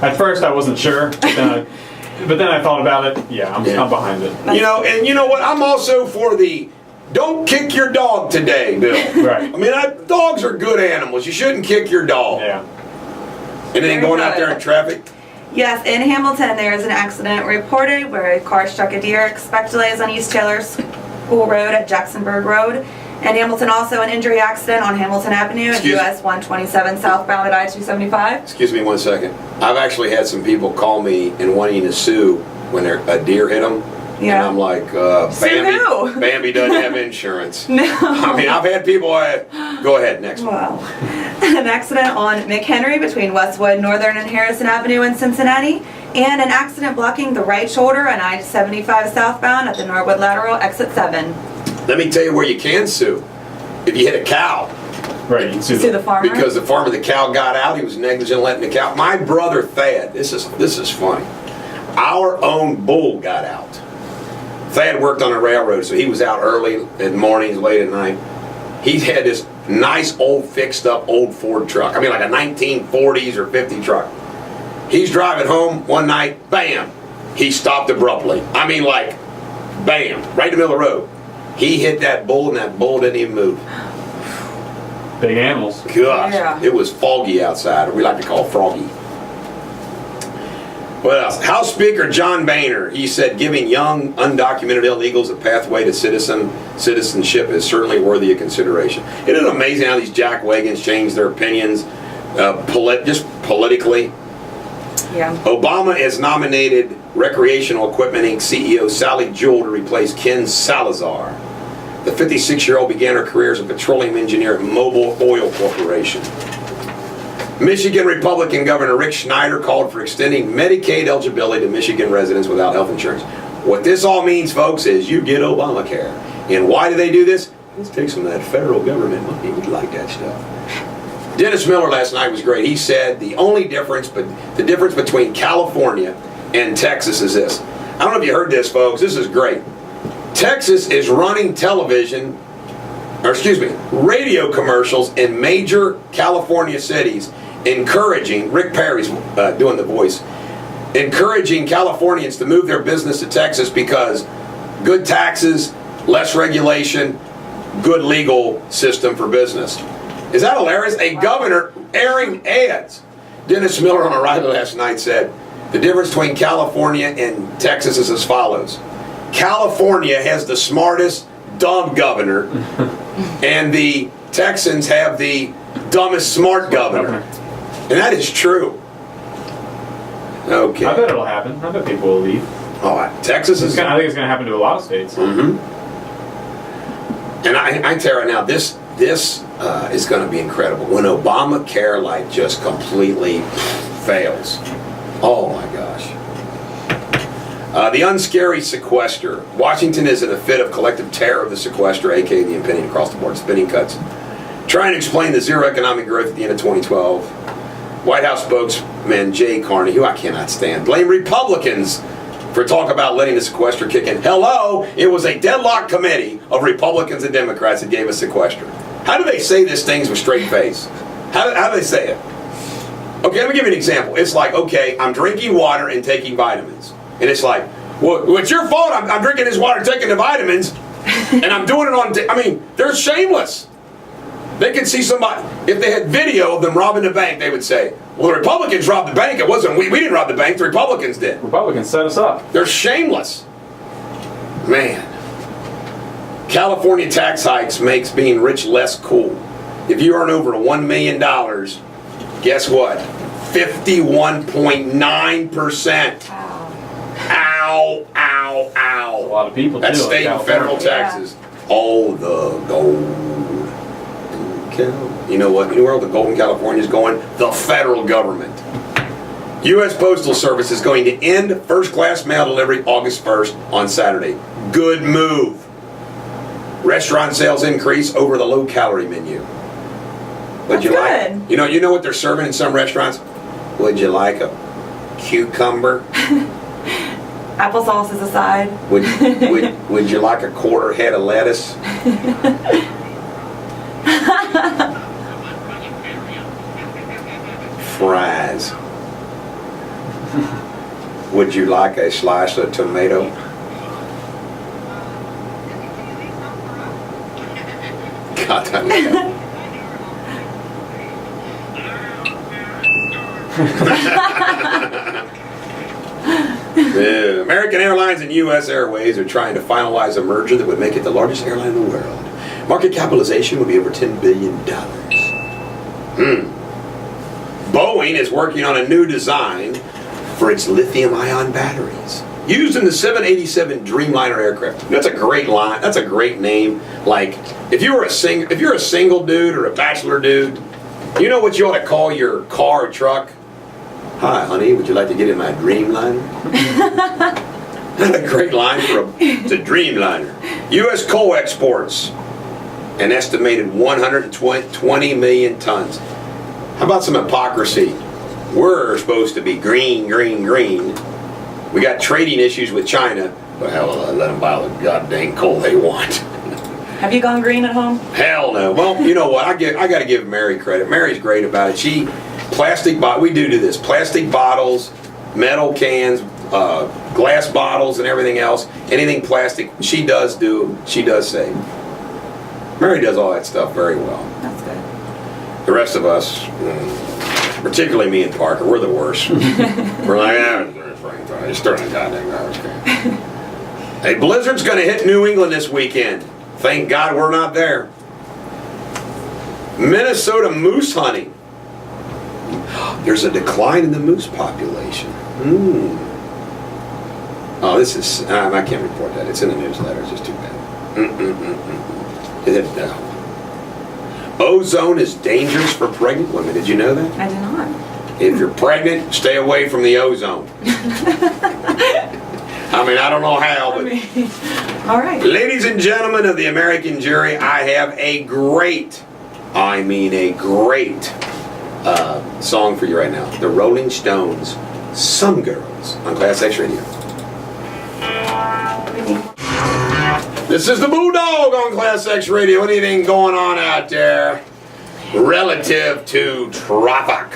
at first I wasn't sure, but then I thought about it. Yeah, I'm behind it. And you know what? I'm also for the don't kick your dog today, Bill. Right. I mean, dogs are good animals. You shouldn't kick your dog. Yeah. Anything going out there in traffic? Yes, in Hamilton there is an accident reported where a car struck a deer. Expect delays on East Taylor School Road at Jacksonburg Road. And Hamilton also an injury accident on Hamilton Avenue at US 127 southbound at I-275. Excuse me 1 second. I've actually had some people call me and wanting to sue when a deer hit them. Yeah. And I'm like, Bambi doesn't have insurance. No. I mean, I've had people, go ahead, next one. Wow. An accident on McHenry between Westwood, Northern and Harrison Avenue in Cincinnati. And an accident blocking the right shoulder on I-75 southbound at the Norwood Lateral, exit 7. Let me tell you where you can sue. If you hit a cow. Right, you can sue the farmer. Because the cow got out, he was negligent letting the cow. My brother Thad, this is funny. Our own bull got out. Thad worked on a railroad, so he was out early in mornings, late at night. He had this nice old fixed up old Ford truck. I mean, like a 1940s or 50 truck. He's driving home one night, bam, he stopped abruptly. I mean, like, bam, right in the middle of the road. He hit that bull, and that bull didn't even move. Big animals. Gosh, Yeah. it was foggy outside, or we like to call it froggy. What else? House Speaker John Boehner, he said giving young undocumented illegals a pathway to citizenship is certainly worthy of consideration. Isn't it amazing how these jackwagons change their opinions just politically? Yeah. Obama has nominated Recreational Equipment Inc. CEO Sally Jewell to replace Ken Salazar. The 56-year-old began her career as a petroleum engineer at Mobil Oil Corporation. Michigan Republican Governor Rick Schneider called for extending Medicaid eligibility to Michigan residents without health insurance. What this all means, folks, is you get Obamacare. And why do they do this? Let's take some of that federal government money. We like that stuff. Dennis Miller last night was great. He said the difference between California and Texas is this. I don't know if you heard this, folks. This is great. Texas is running radio commercials in major California cities encouraging, Rick Perry's doing the voice, encouraging Californians to move their business to Texas because good taxes, less regulation, good legal system for business. Is that hilarious? A governor airing ads. Dennis Miller on Arrival last night said, the difference between California and Texas is as follows. California has the smartest, dumb governor, and the Texans have the dumbest, smart governor. And that is true. Okay. I bet it'll happen. I bet people will leave. Oh, Texas is... I think it's going to happen to a lot of states. Mm-hmm. And I tell you right now, this is going to be incredible. When Obamacare just completely fails. Oh my gosh. The unscary sequester. Washington is in a fit of collective terror of the sequester, aka the impending across-the-board spending cuts. Trying to explain the zero economic growth at the end of 2012, White House spokesman Jay Carney, who I cannot stand, blamed Republicans for talk about letting the sequester kick in. Hello, it was a deadlocked committee of Republicans and Democrats that gave us sequester. How do they say these things with straight face? How do they say it? Okay, let me give you an example. It's like, okay, I'm drinking water and taking vitamins. And it's like, well, it's your fault. I'm drinking this water, taking the vitamins, and I'm doing it on... they're shameless. They can see somebody... If they had video of them robbing the bank, they would say, well, the Republicans robbed the bank. It wasn't... We didn't rob the bank. The Republicans did. Republicans set us up. They're shameless. Man. California tax hikes makes being rich less cool. If you earn over $1 million, guess what? 51.9%. Ow, ow, ow. A lot of people That's do. state and federal taxes. Oh, the gold. You know what? You know where all the gold in California is going? The federal government. U.S. Postal Service is going to end first-class mail delivery August 1st on Saturday. Good move. Restaurant sales increase over the low-calorie menu. Would you like? You know what they're serving in some restaurants? Would you like a cucumber? Applesauce is a side. Would you like a quarter head of lettuce? Fries. Would you like a slice of tomato? God, American Airlines and U.S. Airways are trying to finalize a merger that would make it the largest airline in the world. Market capitalization would be over $10 billion. Boeing is working on a new design for its lithium-ion batteries used in the 787 Dreamliner aircraft. That's a great line. That's a great name. Like, if you're a single dude or a bachelor dude, you know what you ought to call your car or truck? Hi, honey, would you like to get in my Dreamliner? That's a great line for it's a Dreamliner. U.S. coal exports an estimated 120 million tons. How about some hypocrisy? We're supposed to be green, green, green. We got trading issues with China. Well, hell, let them buy all the goddamn coal they want. Have you gone green at home? Hell no. Well, you know what? I got to give Mary credit. Mary's great about it. We do this. Plastic bottles, metal cans, glass bottles, and everything else. Anything plastic, she does save. Mary does all that stuff very well. That's good. The rest of us, particularly me and Parker, we're the worst. We're like, just turn the goddamn garbage can. A blizzard's going to hit New England this weekend. Thank God we're not there. Minnesota moose hunting. There's a decline in the moose population. Oh, this is, I can't report that. It's in the newsletter. It's just too bad. Ozone is dangerous for pregnant women. Did you know that? I did not. If you're pregnant, stay away from the ozone. I mean, I don't know how, but... All right. Ladies and gentlemen of the American jury, I have a great song for you right now. The Rolling Stones, Some Girls, on ClassX Radio. This is the Bulldog on ClassX Radio. Anything going on out there relative to traffic?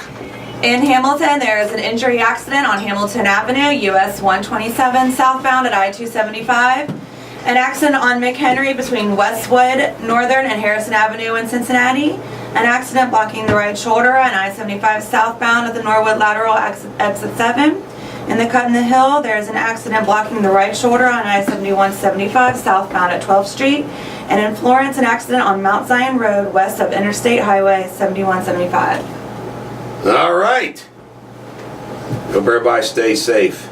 In Hamilton, there is an injury accident on Hamilton Avenue, US 127 southbound at I-275. An accident on McHenry between Westwood, Northern, and Harrison Avenue in Cincinnati. An accident blocking the right shoulder on I-75 southbound at the Norwood Lateral exit 7. In the Cut in the Hill, there is an accident blocking the right shoulder on I-7175 southbound at 12th Street. And in Florence, an accident on Mount Zion Road west of Interstate Highway 7175. All right. Hope everybody stays safe.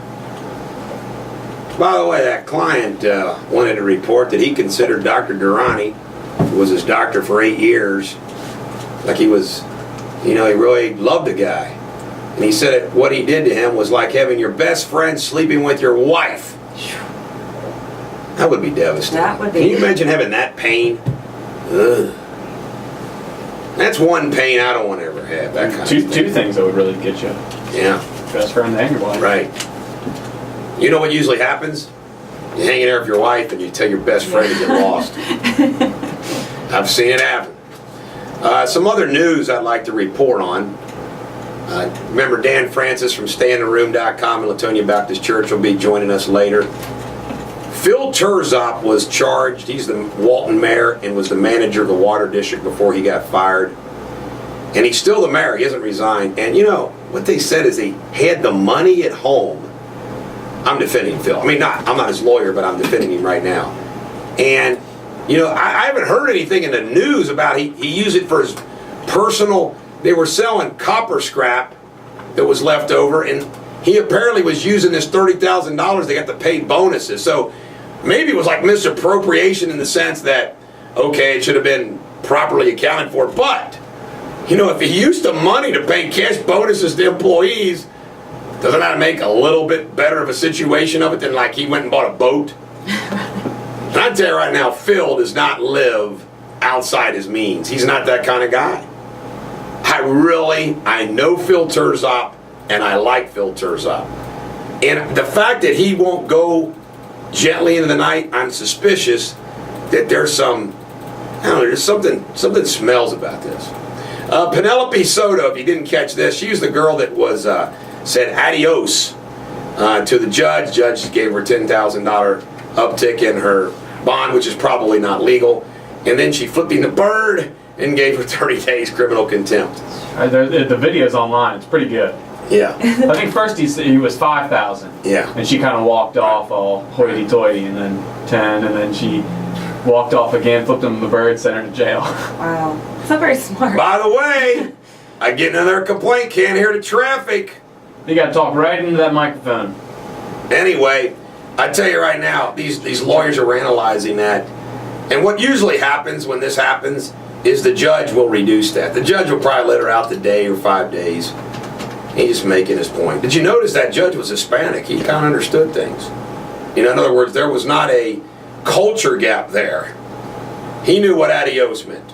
By the way, that client wanted to report that he considered Dr. Durrani, who was his doctor for 8 years, like he was, he really loved the guy. And he said that what he did to him was like having your best friend sleeping with your wife. That would be devastating. That would be. Can you imagine having that pain? Ugh. That's one pain I don't want to ever have. That kind of thing. Two things that would really get you. Yeah. Best friend and your wife. Right. You know what usually happens? You hang in there with your wife and you tell your best friend to get lost. I've seen it happen. Some other news I'd like to report on. Remember Dan Francis from StayInTheRoom.com and Latonia Baptist Church will be joining us later. Phil Terzop was charged. He's the Walton mayor and was the manager of the water district before he got fired. And he's still the mayor. He hasn't resigned. And what they said is he had the money at home. I'm defending Phil. I mean, I'm not his lawyer, but I'm defending him right now. And, I haven't heard anything in the news about he used it for his personal. They were selling copper scrap that was left over, and he apparently was using this $30,000 they got to pay bonuses. So maybe it was like misappropriation in the sense that, okay, it should have been properly accounted for. But, if he used the money to pay cash bonuses to employees, doesn't that make a little bit better of a situation of it than like he went and bought a boat? And I tell you right now, Phil does not live outside his means. He's not that kind of guy. I know Phil Terzop, and I like Phil Terzop. And the fact that he won't go gently into the night, I'm suspicious that there's something smells about this. Penelope Soto, if you didn't catch this, she was the girl that was said adios to the judge. Judge gave her $10,000 uptick in her bond, which is probably not legal. And then she flipped him the bird and gave her 30 days criminal contempt. The video's online. It's pretty good. Yeah. I think first he was 5,000. Yeah. And she kind of walked off all hoity-toity, and then 10, and then she walked off again, flipped him the bird, sent her to jail. Wow. It's not very smart. By the way, I get another complaint. Can't hear the traffic. You got to talk right into that microphone. Anyway, I tell you right now, these lawyers are analyzing that. And what usually happens when this happens is the judge will reduce that. The judge will probably let her out the day or 5 days. He's just making his point. Did you notice that judge was Hispanic? He kind of understood things. In other words, there was not a culture gap there. He knew what adios meant.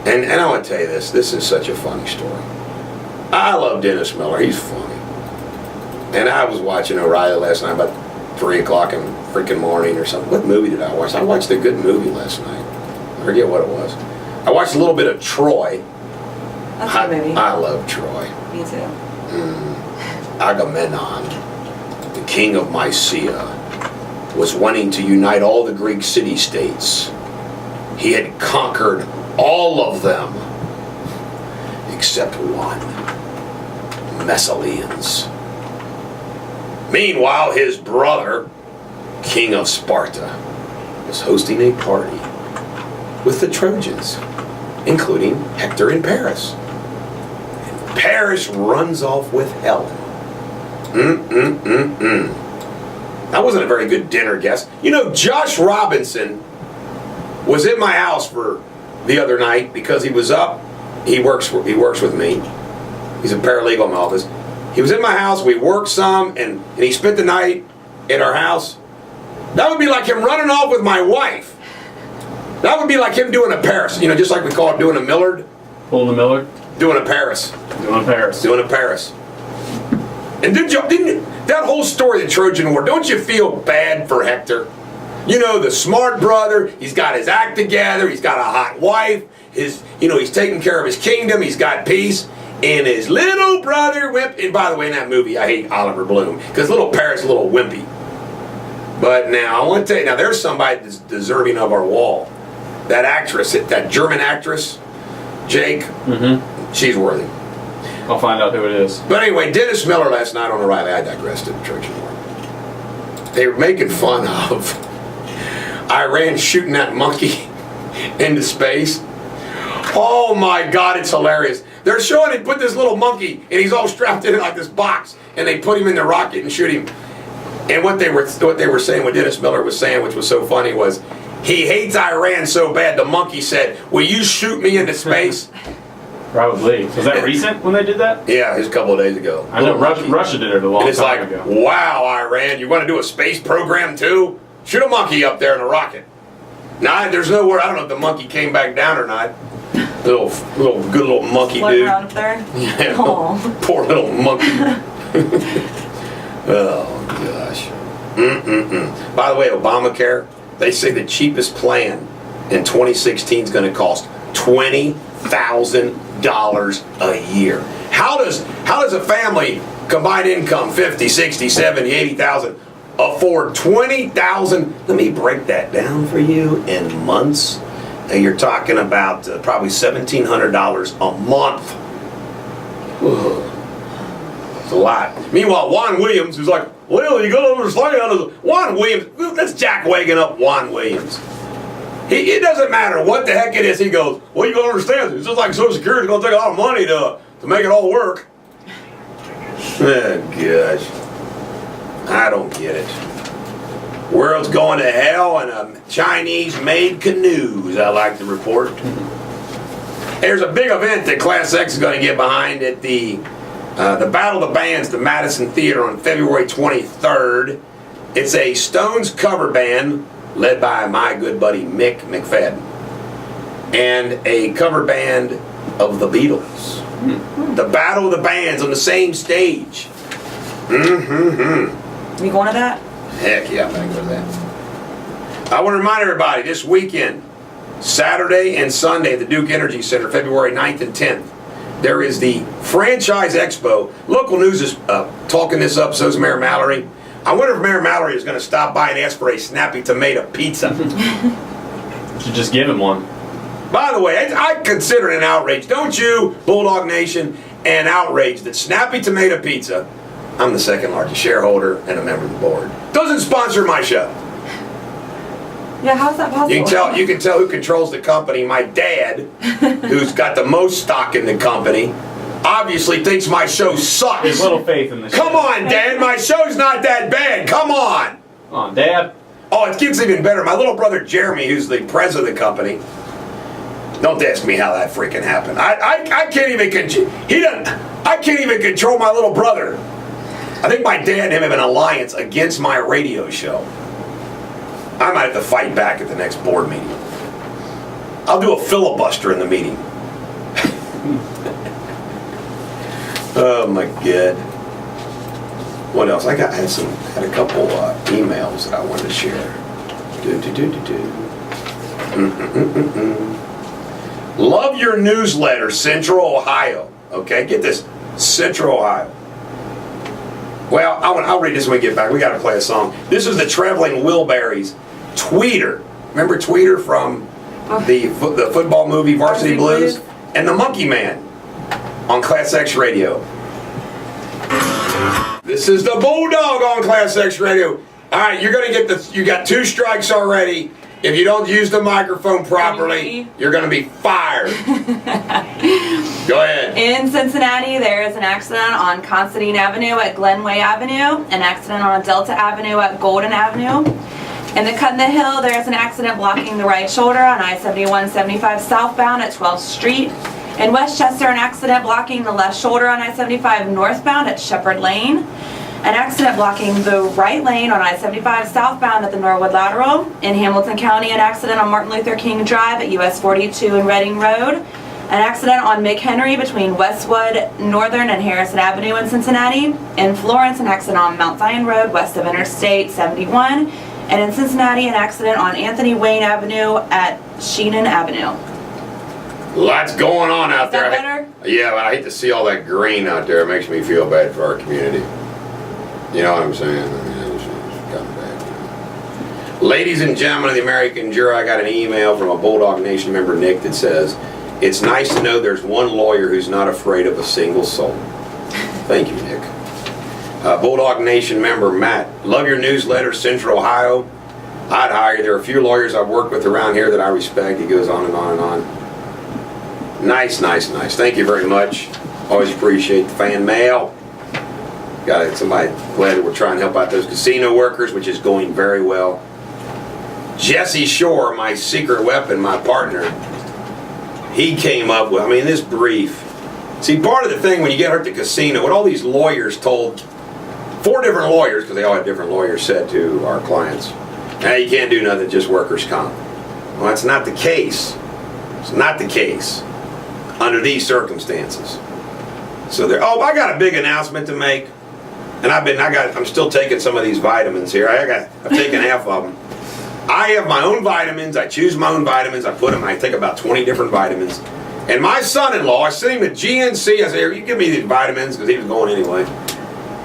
And I want to tell you this is such a funny story. I love Dennis Miller. He's funny. And I was watching O'Reilly last night about 3 o'clock in the freaking morning or something. What movie did I watch? I watched a good movie last night. I forget what it was. I watched a little bit of Troy. That's a movie. I love Troy. Me too. Agamemnon, the king of Mysia, was wanting to unite all the Greek city-states. He had conquered all of them except one. Messalians. Meanwhile, his brother, King of Sparta, was hosting a party with the Trojans, including Hector and Paris. And Paris runs off with Helen. That wasn't a very good dinner guest. You know, Josh Robinson was at my house for the other night because he was up. He works with me. He's a paralegal in my office. He was in my house. We worked some, and he spent the night at our house. That would be like him running off with my wife. That would be like him doing a Paris. You know, just like we call it doing a Millard. Pulling a Millard. Doing a Paris. Doing a Paris. Doing a Paris. And didn't that whole story of the Trojan War, don't you feel bad for Hector? You know, the smart brother, he's got his act together, he's got a hot wife, he's taking care of his kingdom, he's got peace, and his little brother wimp. And by the way, in that movie, I hate Oliver Bloom, because little Paris is a little wimpy. But now, I want to tell you, now there's somebody that's deserving of our wall. That actress, that German actress, Jake, she's worthy. I'll find out who it is. But anyway, Dennis Miller last night on O'Reilly, I digressed to the Trojan War. They were making fun of Iran shooting that monkey into space. Oh my God, it's hilarious. They're showing it, put this little monkey, and he's all strapped in like this box, and they put him in the rocket and shoot him. And what they were saying, what Dennis Miller was saying, which was so funny, was he hates Iran so bad, the monkey said, "Will you shoot me into space?" Probably. Was that recent when they did that? Yeah, it was a couple of days ago. I know Russia did it a long time ago. And it's like, wow, Iran, you want to do a space program too? Shoot a monkey up there in a rocket. Now, there's no word. I don't know if the monkey came back down or not. Good little monkey dude. Around up there. Yeah, Aww. poor little monkey. Oh gosh. By the way, Obamacare, they say the cheapest plan in 2016 is going to cost $20,000 a year. How does a family, combined income 50, 60, 70, 80,000 afford 20,000? Let me break that down for you in months. You're talking about probably $1,700 a month. Ugh. It's a lot. Meanwhile, Juan Williams is like, well, you got to understand. Juan Williams, let's jackwagon up Juan Williams. It doesn't matter what the heck it is. He goes, well, you got to understand. It's just like Social Security is going to take a lot of money to make it all work. Oh, gosh. I don't get it. World's going to hell in a Chinese-made canoes, I like to report. There's a big event that ClassX is going to get behind at the Battle of the Bands, the Madison Theater on February 23rd. It's a Stones cover band led by my good buddy Mick McFadden, and a cover band of the Beatles. The Battle of the Bands on the same stage. You going to that? Heck yeah, I'm going to go to that. I want to remind everybody, this weekend, Saturday and Sunday at the Duke Energy Center, February 9th and 10th, there is the Franchise Expo. Local news is talking this up, so is Mayor Mallory. I wonder if Mayor Mallory is going to stop by and ask for a Snappy Tomato pizza. Should just give him one. By the way, I consider it an outrage. Don't you, Bulldog Nation, an outrage that Snappy Tomato Pizza, I'm the second largest shareholder and a member of the board, doesn't sponsor my show. Yeah, how's that possible? You can tell who controls the company. My dad, who's got the most stock in the company, obviously thinks my show sucks. There's little faith in the show. Come on, Dad. My show's not that bad. Come on. Come on, Dad. Oh, it gets even better. My little brother Jeremy, who's the president of the company. Don't ask me how that freaking happened. I can't even I can't even control my little brother. I think my dad and him have an alliance against my radio show. I might have to fight back at the next board meeting. I'll do a filibuster in the meeting. Oh my God. What else? I had a couple emails that I wanted to share. Love your newsletter, Central Ohio. Okay, get this, Central Ohio. Well, I'll read this when we get back. We got to play a song. This is the Traveling Wilburys Tweeter. Remember Tweeter from the football movie Varsity Blues? And the Monkey Man. on ClassX Radio. This is the Bulldog on ClassX Radio. All right, you're going to get you got 2 strikes already. If you don't use the microphone properly, you're going to be fired. Go ahead. In Cincinnati, there is an accident on Constantine Avenue at Glenway Avenue, an accident on Delta Avenue at Golden Avenue. In the Cut in the Hill, there is an accident blocking the right shoulder on I-71-75 southbound at 12th Street. In Westchester, an accident blocking the left shoulder on I-75 northbound at Shepherd Lane. An accident blocking the right lane on I-75 southbound at the Norwood Lateral. In Hamilton County, an accident on Martin Luther King Drive at US 42 and Reading Road. An accident on McHenry between Westwood, Northern, and Harrison Avenue in Cincinnati. In Florence, an accident on Mount Zion Road west of Interstate 71. And in Cincinnati, an accident on Anthony Wayne Avenue at Sheenan Avenue. Lots going on out there. Is that better? Yeah, but I hate to see all that green out there. It makes me feel bad for our community. You know what I'm saying? I mean, it's kind of bad. Ladies and gentlemen of the American jury, I got an email from a Bulldog Nation member, Nick, that says, "It's nice to know there's one lawyer who's not afraid of a single soul." Thank you, Nick. Bulldog Nation member, Matt, "Love your newsletter, Central Ohio. I'd hire you. There are a few lawyers I've worked with around here that I respect." He goes on and on and on. Nice, nice, nice. Thank you very much. Always appreciate the fan mail. Got somebody glad that we're trying to help out those casino workers, which is going very well. Jesse Shore, my secret weapon, my partner, he came up with, I mean, this brief. See, part of the thing when you get hurt at the casino, what all these lawyers told, 4 different lawyers, because they all had different lawyers, said to our clients, "Now you can't do nothing, just workers' comp." Well, that's not the case. It's not the case under these circumstances. So there. Oh, I got a big announcement to make, and I'm still taking some of these vitamins here. I've taken half of them. I have my own vitamins. I choose my own vitamins. I put them. I take about 20 different vitamins. And my son-in-law, I sent him at GNC. I said, "Here, you give me these vitamins," because he was going anyway.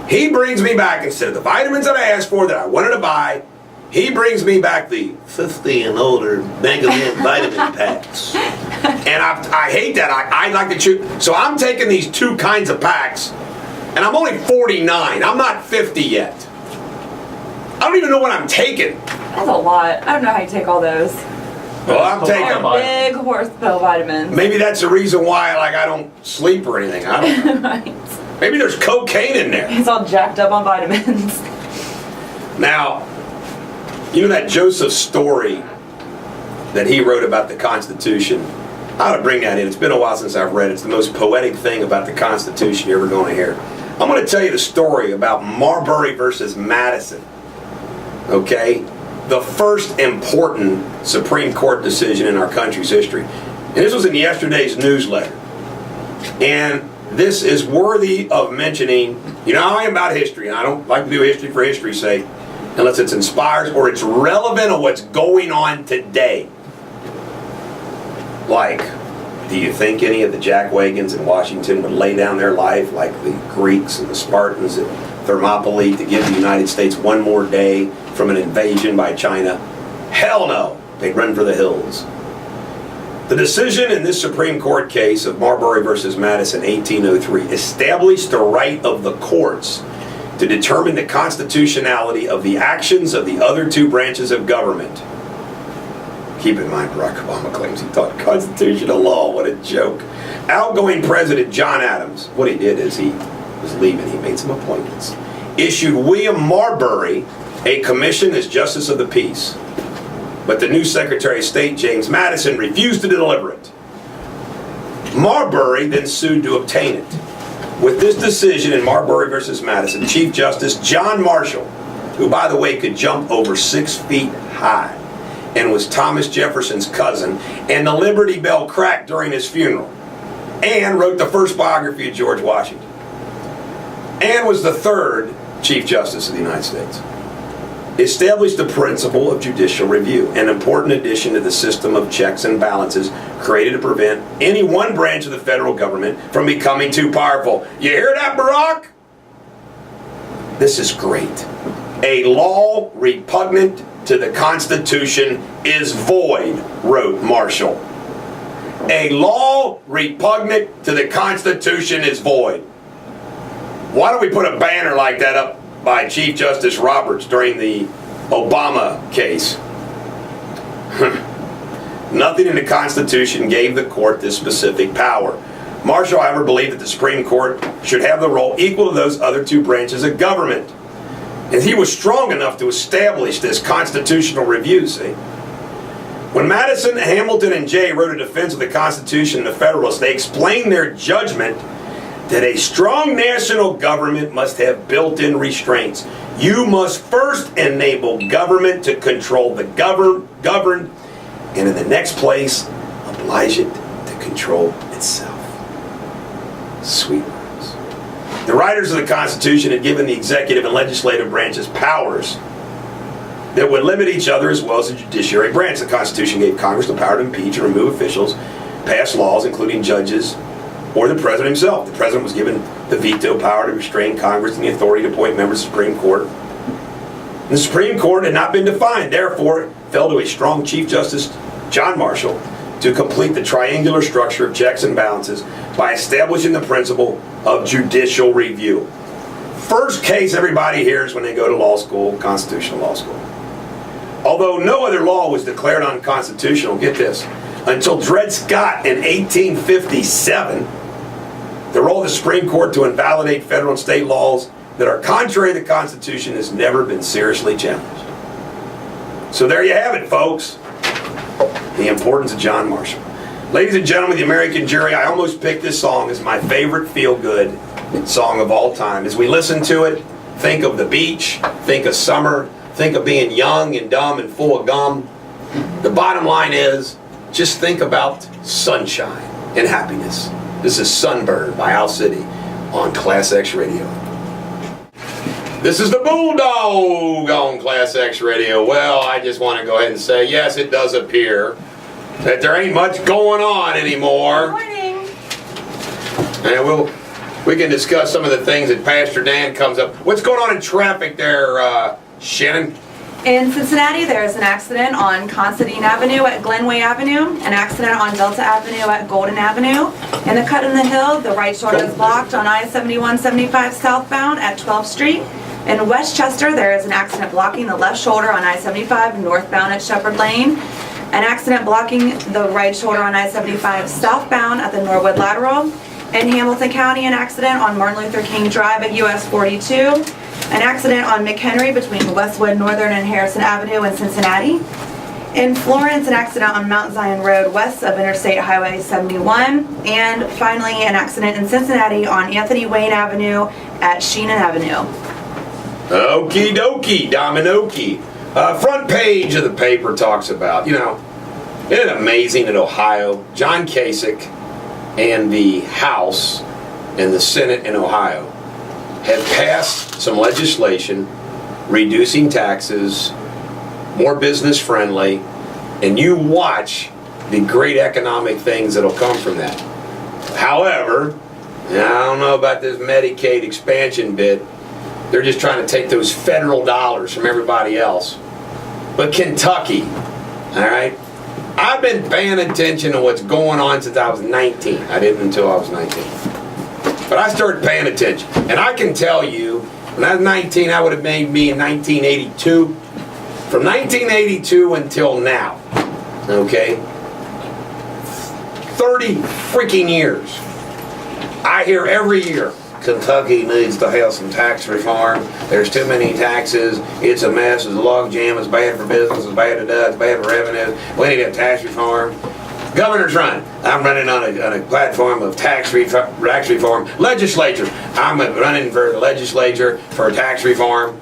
He brings me back, instead of the vitamins that I asked for that I wanted to buy, he brings me back the 50 and older Megaman vitamin packs. And I hate that. I like to chew. So I'm taking these 2 kinds of packs, and I'm only 49. I'm not 50 yet. I don't even know what I'm taking. That's a lot. I don't know how you take all those. Well, I'm taking They're big horse pill vitamins. Maybe that's the reason why I don't sleep or anything. I don't know. Right. Maybe there's cocaine in there. He's all jacked up on vitamins. Now, you know that Joseph Story that he wrote about the Constitution? I ought to bring that in. It's been a while since I've read it. It's the most poetic thing about the Constitution you're ever going to hear. I'm going to tell you the story about Marbury versus Madison. Okay? The first important Supreme Court decision in our country's history. And this was in yesterday's newsletter. And this is worthy of mentioning. You know how I am about history, and I don't like to do history for history's sake unless it inspires or it's relevant to what's going on today. Like, do you think any of the jackwagons in Washington would lay down their life like the Greeks and the Spartans at Thermopylae to give the United States one more day from an invasion by China? Hell no. They'd run for the hills. The decision in this Supreme Court case of Marbury versus Madison, 1803, established the right of the courts to determine the constitutionality of the actions of the other 2 branches of government. Keep in mind, Barack Obama claims he taught constitutional law. What a joke. Outgoing President John Adams, what he did is he was leaving. He made some appointments. Issued William Marbury a commission as Justice of the Peace. But the new Secretary of State, James Madison, refused to deliver it. Marbury then sued to obtain it. With this decision in Marbury versus Madison, Chief Justice John Marshall, who, by the way, could jump over 6 feet high, and was Thomas Jefferson's cousin, and the Liberty Bell cracked during his funeral, and wrote the first biography of George Washington, and was the 3rd Chief Justice of the United States, established the principle of judicial review, an important addition to the system of checks and balances created to prevent any one branch of the federal government from becoming too powerful. You hear that, Barack? This is great. A law repugnant to the Constitution is void, wrote Marshall. A law repugnant to the Constitution is void. Why don't we put a banner like that up by Chief Justice Roberts during the Obama case? Nothing in the Constitution gave the court this specific power. Marshall, however, believed that the Supreme Court should have the role equal to those other two branches of government. And he was strong enough to establish this constitutional review, see? When Madison, Hamilton, and Jay wrote a defense of the Constitution and the Federalists, they explained their judgment that a strong national government must have built-in restraints. You must first enable government to control the governed, and in the next place, oblige it to control itself. Sweet words. The writers of the Constitution had given the executive and legislative branches powers that would limit each other as well as the judiciary branch. The Constitution gave Congress the power to impeach and remove officials, pass laws, including judges, or the President himself. The President was given the veto power to restrain Congress and the authority to appoint members of the Supreme Court. And the Supreme Court had not been defined, therefore it fell to a strong Chief Justice, John Marshall, to complete the triangular structure of checks and balances by establishing the principle of judicial review. First case everybody hears when they go to law school, constitutional law school. Although no other law was declared unconstitutional, get this, until Dred Scott in 1857, the role of the Supreme Court to invalidate federal and state laws that are contrary to the Constitution has never been seriously challenged. So there you have it, folks. The importance of John Marshall. Ladies and gentlemen, the American jury, I almost picked this song as my favorite feel-good song of all time. As we listen to it, think of the beach, think of summer, think of being young and dumb and full of gum. The bottom line is, just think about sunshine and happiness. This is Sunbird by Owl City on ClassX Radio. This is the Bulldog on ClassX Radio. Well, I just want to go ahead and say, yes, it does appear that there ain't much going on anymore. Good morning. And we can discuss some of the things that Pastor Dan comes up. What's going on in traffic there, Shannon? In Cincinnati, there is an accident on Considine Avenue at Glenway Avenue, an accident on Delta Avenue at Golden Avenue. In the cut in the hill, the right shoulder is blocked on I-7175 southbound at 12th Street. In Westchester, there is an accident blocking the left shoulder on I-75 northbound at Shepherd Lane. An accident blocking the right shoulder on I-75 southbound at the Norwood Lateral. In Hamilton County, an accident on Martin Luther King Drive at US 42. An accident on McHenry between Westwood Northern and Harrison Avenue in Cincinnati. In Florence, an accident on Mount Zion Road west of Interstate Highway 71. And finally, an accident in Cincinnati on Anthony Wayne Avenue at Sheenan Avenue. Okie dokie, Dominoki. Front page of the paper talks about, isn't it amazing that Ohio, John Kasich and the House and the Senate in Ohio have passed some legislation reducing taxes, more business friendly, and you watch the great economic things that'll come from that. However, I don't know about this Medicaid expansion bit. They're just trying to take those federal dollars from everybody else. But Kentucky, all right? I've been paying attention to what's going on since I was 19. I didn't until I was 19. But I started paying attention. And I can tell you, when I was 19, I would have made me in 1982. From 1982 until now, okay? 30 freaking years. I hear every year, Kentucky needs to have some tax reform. There's too many taxes. It's a mess. It's a log jam. It's bad for business. It's bad to us. It's bad for revenue. We need to have tax reform. Governor's running. I'm running on a platform of tax reform. Legislature. I'm running for the legislature for tax reform.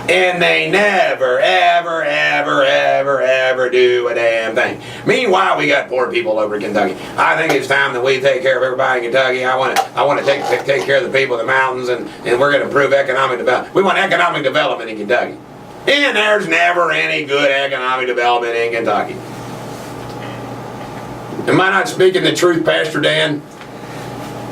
And they never, ever, ever, ever, ever do a damn thing. Meanwhile, we got poor people over in Kentucky. I think it's time that we take care of everybody in Kentucky. I want to take care of the people in the mountains, and we're going to improve economic development. We want economic development in Kentucky. And there's never any good economic development in Kentucky. Am I not speaking the truth, Pastor Dan?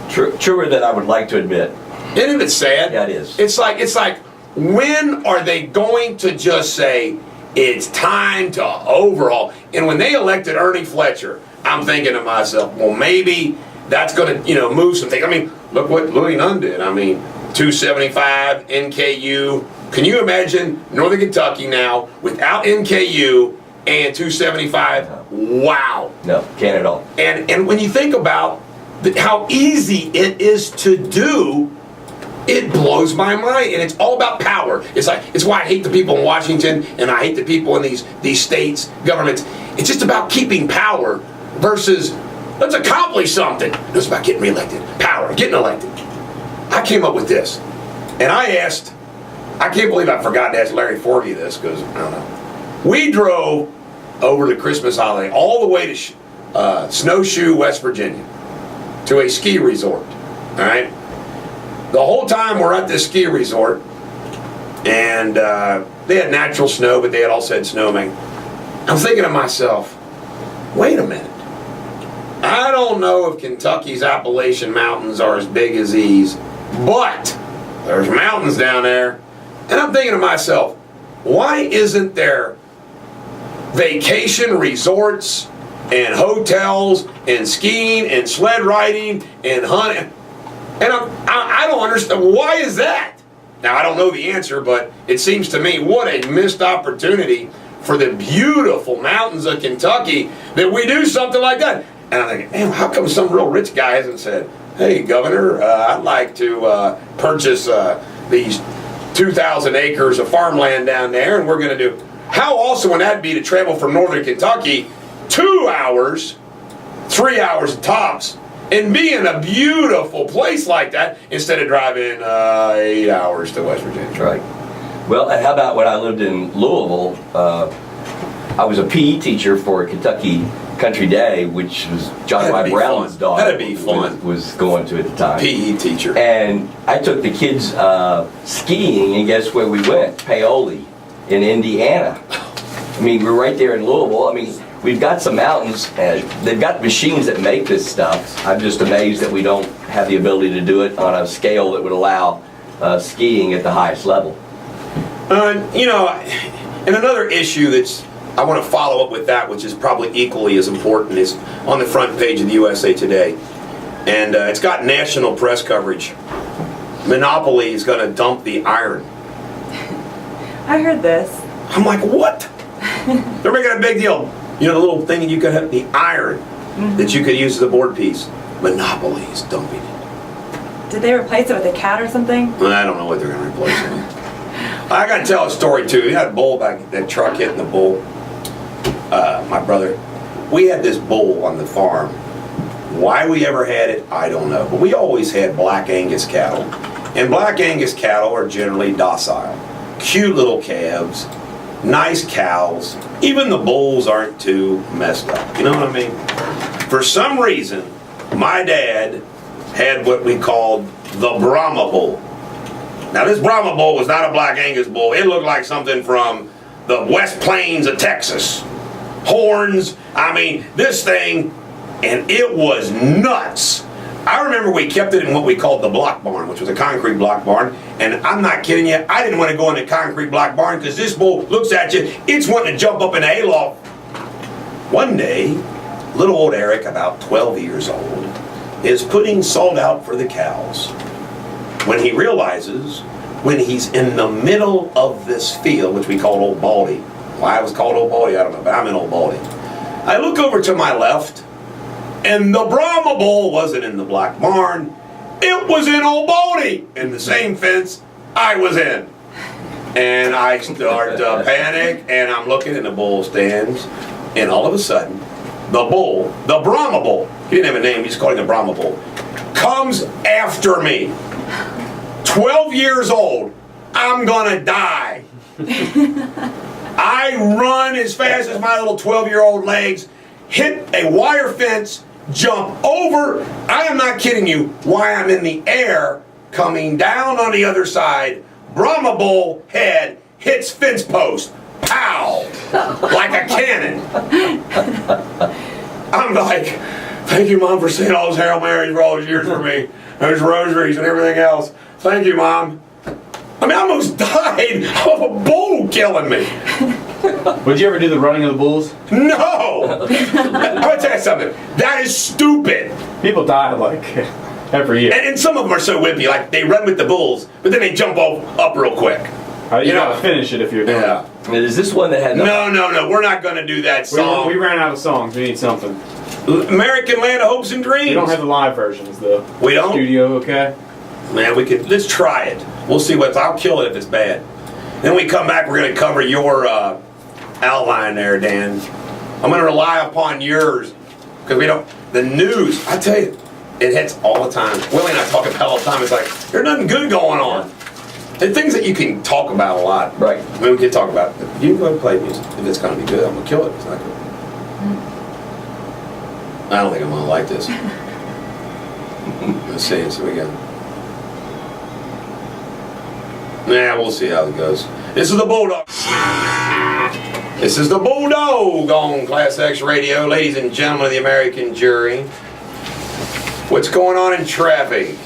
Truer than I would like to admit. Isn't it sad? Yeah, it is. It's like, when are they going to just say, it's time to overhaul? And when they elected Ernie Fletcher, I'm thinking to myself, well, maybe that's going to, move some things. I mean, look what Louis Nunn did. I mean, 275, NKU. Can you imagine Northern Kentucky now without NKU and 275? Wow. No, can't at all. And when you think about how easy it is to do, it blows my mind, and it's all about power. It's why I hate the people in Washington, and I hate the people in these states, governments. It's just about keeping power versus let's accomplish something. It's about getting reelected. Power, getting elected. I came up with this, and I can't believe I forgot to ask Larry Forgy this, because I don't know. We drove over the Christmas holiday all the way to Snowshoe, West Virginia, to a ski resort. All right. The whole time we're at this ski resort, and they had natural snow, but they had also had snowmaking. I'm thinking to myself, wait a minute. I don't know if Kentucky's Appalachian Mountains are as big as these, but there's mountains down there. And I'm thinking to myself, why isn't there vacation resorts and hotels and skiing and sled riding and hunting? And I don't understand, why is that? Now, I don't know the answer, but it seems to me, what a missed opportunity for the beautiful mountains of Kentucky that we do something like that. And I'm thinking, man, how come some real rich guy hasn't said, hey, Governor, I'd like to purchase these 2,000 acres of farmland down there, and we're going to do. How awesome would that be to travel from northern Kentucky 2 hours, 3 hours tops, and be in a beautiful place like that instead of driving 8 hours to West Virginia. That's right. Well, and how about when I lived in Louisville, I was a PE teacher for Kentucky Country Day, which was John Y. Brown's daughter. That'd be fun. Was going to at the time. PE teacher. And I took the kids skiing, and guess where we went? Paoli in Indiana. I mean, we're right there in Louisville. I mean, we've got some mountains, and they've got machines that make this stuff. I'm just amazed that we don't have the ability to do it on a scale that would allow skiing at the highest level. And another issue that's, I want to follow up with that, which is probably equally as important, is on the front page of the USA Today. And it's got national press coverage. Monopoly is going to dump the iron. I heard this. I'm like, what? They're making a big deal. You know, the little thing that you could have, the iron that you could use as a board piece. Monopoly is dumping it. Did they replace it with a cat or something? I don't know what they're going to replace it with. I got to tell a story too. You had a bull back, that truck hitting the bull. My brother, we had this bull on the farm. Why we ever had it, I don't know. But we always had Black Angus cattle. And Black Angus cattle are generally docile. Cute little calves, nice cows. Even the bulls aren't too messed up. You know what I mean? For some reason, my dad had what we called the Brahma bull. Now this Brahma bull was not a Black Angus bull. It looked like something from the West Plains of Texas. Horns, I mean, this thing, and it was nuts. I remember we kept it in what we called the block barn, which was a concrete block barn, and I'm not kidding you, I didn't want to go in the concrete block barn because this bull looks at you, it's wanting to jump up in the hayloft. One day, little old Eric, about 12 years old, is putting salt out for the cows. When he realizes, when he's in the middle of this field, which we called Old Baldy. Why it was called Old Baldy, I don't know, but I'm in Old Baldy. I look over to my left, and the Brahma bull wasn't in the black barn. It was in Old Baldy, in the same fence I was in. And I start to panic, and I'm looking, and the bull stands, and all of a sudden, the bull, the Brahma bull, he didn't have a name, he's calling the Brahma bull, comes after me. 12 years old, I'm gonna die. I run as fast as my little 12-year-old legs, hit a wire fence, jump over, I am not kidding you, while I'm in the air, coming down on the other side, Brahma bull head hits fence post, pow, like a cannon. I'm like, thank you, Mom, for saying all those Hail Marys for all those years for me, those rosaries and everything else. Thank you, Mom. I mean, I almost died of a bull killing me. Would you ever do the running of the bulls? No! I'm gonna tell you something. That is stupid. People die like every year. And some of them are so whippy, like they run with the bulls, but then they jump up real quick. You gotta finish it if you're doing Yeah. Is this one that had the... No, we're not gonna do that it. song. We ran out of songs. We need something. American Land of Hopes and Dreams. We don't have the live versions though. We don't? Studio, okay? Man, let's try it. We'll see I'll kill it if it's bad. Then we come back, we're gonna cover your outline there, Dan. I'm gonna rely upon yours, because the news, I tell you, it hits all the time. Willie and I talk about all the time, it's like, there's nothing good going on. And things that you can talk about a lot. Right. I mean, we can talk about, you can go and play music. If it's gonna be good, I'm gonna kill it. If it's not good. I don't think I'm gonna like this. Let's see what we got. Nah, we'll see how it goes. This is the Bulldog. This is the Bulldog on ClassX Radio. Ladies and gentlemen of the American jury. What's going on in traffic?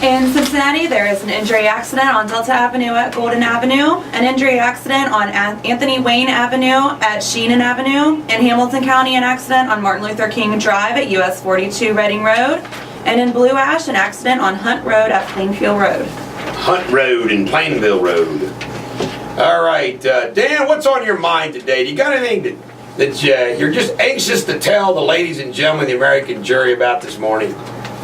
In Cincinnati, there is an injury accident on Delta Avenue at Golden Avenue, an injury accident on Anthony Wayne Avenue at Sheenan Avenue. In Hamilton County, an accident on Martin Luther King Drive at US 42 Reading Road. And in Blue Ash, an accident on Hunt Road at Plainfield Road. Hunt Road and Plainville Road. All right, Dan, what's on your mind today? Do you got anything that you're just anxious to tell the ladies and gentlemen of the American jury about this morning?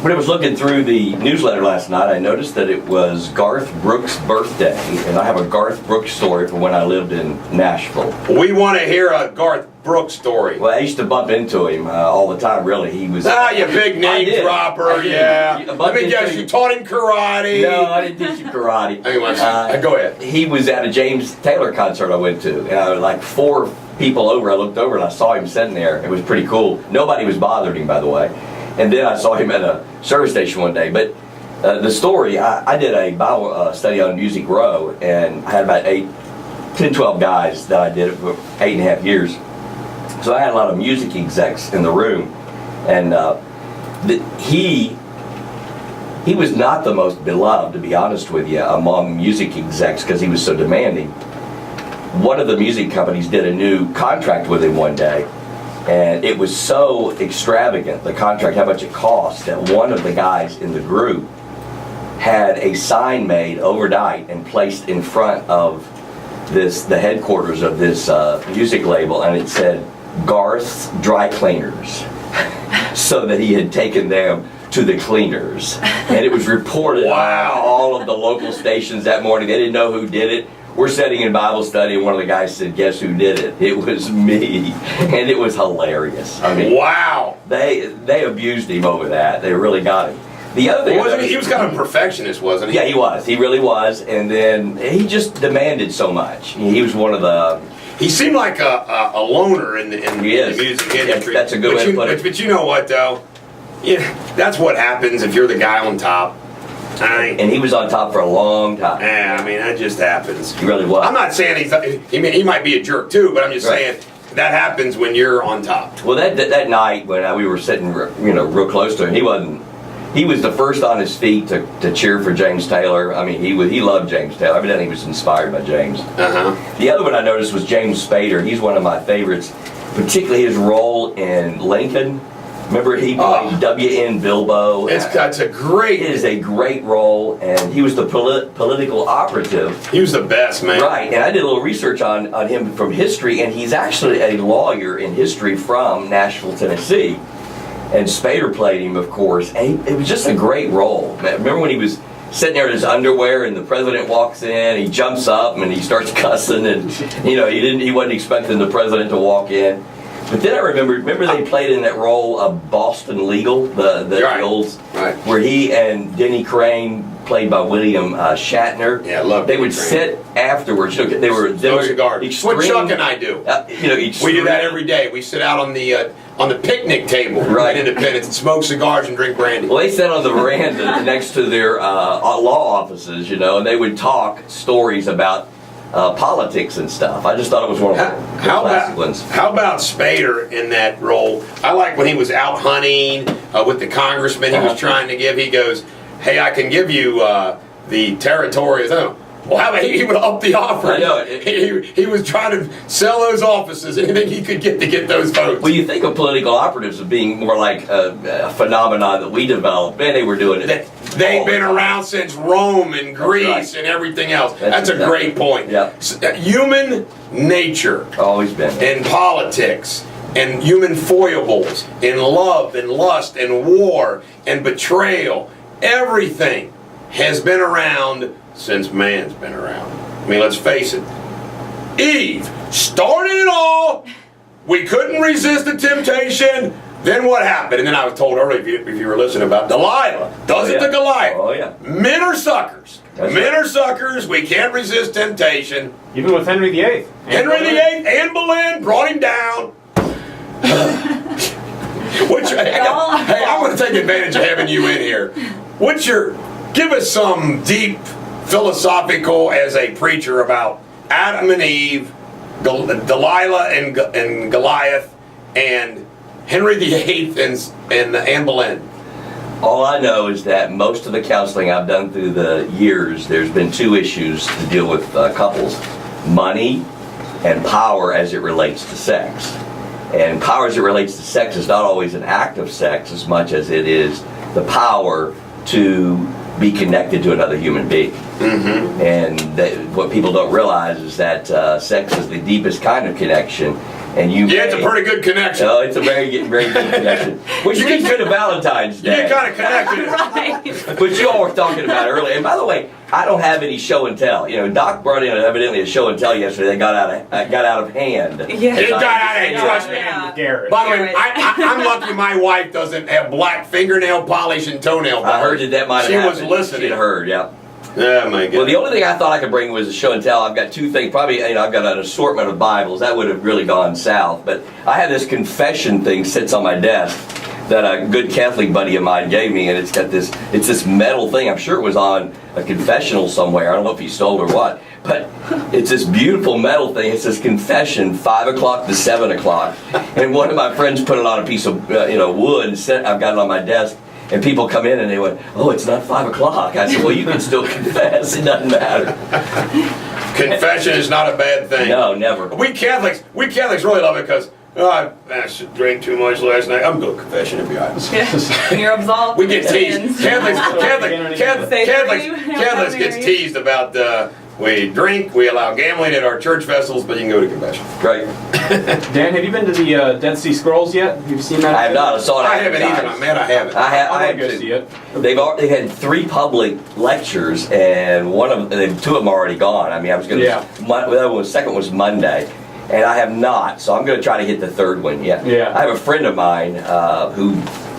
When I was looking through the newsletter last night, I noticed that it was Garth Brooks' birthday, and I have a Garth Brooks story from when I lived in Nashville. We want to hear a Garth Brooks story. Well, I used to bump into him all the time, really. He was... You big name dropper, I did. yeah. Let me guess, you taught him karate. No, I didn't teach you karate. Anyway, go ahead. He was at a James Taylor concert I went to, and I was like 4 people over. I looked over and I saw him sitting there. It was pretty cool. Nobody was bothering him, by the way. And then I saw him at a service station one day. But the story, I did a Bible study on Music Row, and I had about 10, 12 guys that I did it for 8.5 years. So I had a lot of music execs in the room, and he was not the most beloved, to be honest with you, among music execs because he was so demanding. One of the music companies did a new contract with him one day, and it was so extravagant, the contract, how much it cost, that one of the guys in the group had a sign made overnight and placed in front of the headquarters of this music label, and it said Garth's Dry Cleaners, so that he had taken them to the cleaners. And it was reported on all of the local stations that morning. They didn't know who did it. We're sitting in Bible study, and one of the guys said, "Guess who did it?" It was me. And it was hilarious. I mean, wow. They abused him over that. They really got him. The other thing, he was kind of a perfectionist, wasn't he? Yeah, he was. He really was. And then he just demanded so much. He was one of the... He seemed like a loner in the music industry. That's a good way to put it. But you know what, though? Yeah, that's what happens if you're the guy on top. And he was on top for a long time. Yeah, I mean, that just happens. He really was. I'm not saying he might be a jerk too, but I'm just saying that happens when you're on top. Well, that night when we were sitting, real close to him, he was the first on his feet to cheer for James Taylor. I mean, he loved James Taylor. Evidently, he was inspired by James. The other one I noticed was James Spader. He's one of my favorites, particularly his role in Lincoln. Remember, he played W.N. Bilbo. It is a great role, and he was the political operative. He was the best, man. Right, and I did a little research on him from history, and he's actually a lawyer in history from Nashville, Tennessee. And Spader played him, of course, and it was just a great role. Remember when he was sitting there in his underwear, and the president walks in, he jumps up, and he starts cussing, and he wasn't expecting the president to walk in. But then I remember they played in that role of Boston Legal, the old, where he and Denny Crane, played by William Shatner. Yeah, I love. They would sit afterwards. They were cigars. What Chuck and I do. We do that every day. We sit out on the picnic table at Independence and smoke cigars and drink brandy. Well, they sat on the veranda next to their law offices, and they would talk stories about politics and stuff. I just thought it was one of the classic ones. How about Spader in that role? I like when he was out hunting with the congressman he was trying to give. He goes, "Hey, I can give you the territory. Well, how about he would up the offer? I know. He was trying to sell those offices, anything he could get to get those votes. Well, you think of political operatives as being more like a phenomenon that we developed. Man, they were doing it. They've been around since Rome and Greece right. and everything else. That's a exactly. great point. Yep. Human nature Always been. in politics and human foibles in love and lust and war and betrayal, everything has been around since man's been around. I mean, let's face it. Eve started it all. We couldn't resist the temptation. Then what happened? And then I was told earlier, if you were listening, about Delilah. Doesn't the Goliath? Oh, yeah. Men are suckers. That's Men right. are suckers. We can't resist temptation. Even with Henry VIII. Henry VIII, Anne Boleyn brought him down. Hey, I want to take advantage of having you in here. Give us some deep philosophical, as a preacher, about Adam and Eve, Delilah and Goliath, and Henry VIII and Anne Boleyn. All I know is that most of the counseling I've done through the years, there's been two issues to deal with couples: money and power as it relates to sex. And power as it relates to sex is not always an act of sex as much as it is the power to be connected to another human being. Mm-hmm. And what people don't realize is that sex is the deepest kind of connection. And it's a pretty good connection. Oh, it's a very good connection. Which leads me to Valentine's You Day. get kind of connected. Right. Which you all were talking about earlier. And by the way, I don't have any show and tell. You know, Doc brought in evidently a show and tell yesterday that got out of hand. Yeah. It got out of hand, trust me. Yeah. Garrett. By the way, I'm lucky my wife doesn't have black fingernail polish and toenail polish. I heard that might have She happened. was listening. She'd heard, yeah. Oh my God. Well, the only thing I thought I could bring was a show and tell. I've got two things. Probably, I've got an assortment of Bibles. That would have really gone south. But I have this confession thing sits on my desk that a good Catholic buddy of mine gave me, and it's this metal thing. I'm sure it was on a confessional somewhere. I don't know if he stole it or what. But it's this beautiful metal thing. It says confession, 5 o'clock to 7 o'clock. And one of my friends put it on a piece of wood and I've got it on my desk. And people come in and they went, "Oh, it's not 5 o'clock." I said, "Well, you can still confess. It doesn't matter." Confession is not a bad thing. No, never. We Catholics really love it because I should drink too much last night. I'm going to confession if you honest. Yeah. You're absolved. We get teased. Catholics Say gets teased about we drink, we allow gambling at our church festivals, but you can go to confession. Great. Dan, have you been to the Dead Sea Scrolls yet? Have you seen that? I have not. I saw it. I haven't either, man. I haven't. I I have go to. see it. They had 3 public lectures, and 2 of them are already gone. I mean, I was going to. Yeah. The second was Monday, and I have not. So I'm going to try to hit the third one. Yeah. Yeah. I have a friend of mine who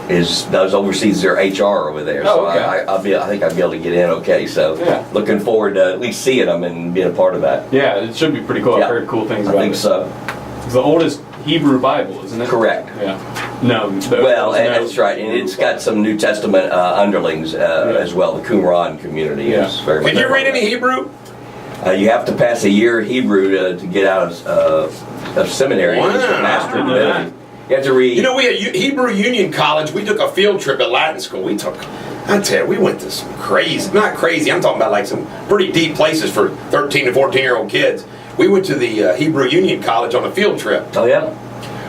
oversees their HR over there. Oh, so okay. I think I'll be able to get in okay. So Yeah. looking forward to at least seeing them and being a part of that. Yeah, it should be pretty cool. Yeah. I've heard cool things I about think it. so. It's the oldest Hebrew Bible, isn't it? Correct. Yeah. No. Well, and that's right, and it's got some New Testament underlings as well. The Qumran community is very much. Can you read any Hebrew? You have to pass a year Hebrew to get out of seminary. Wow. It's a master of I know that. divinity. You have to read. You know, we at Hebrew Union College, we took a field trip at Latin school. I tell you, we went to some not crazy, I'm talking about like some pretty deep places for 13 to 14-year-old kids. We went to the Hebrew Union College on a field trip. Oh yeah.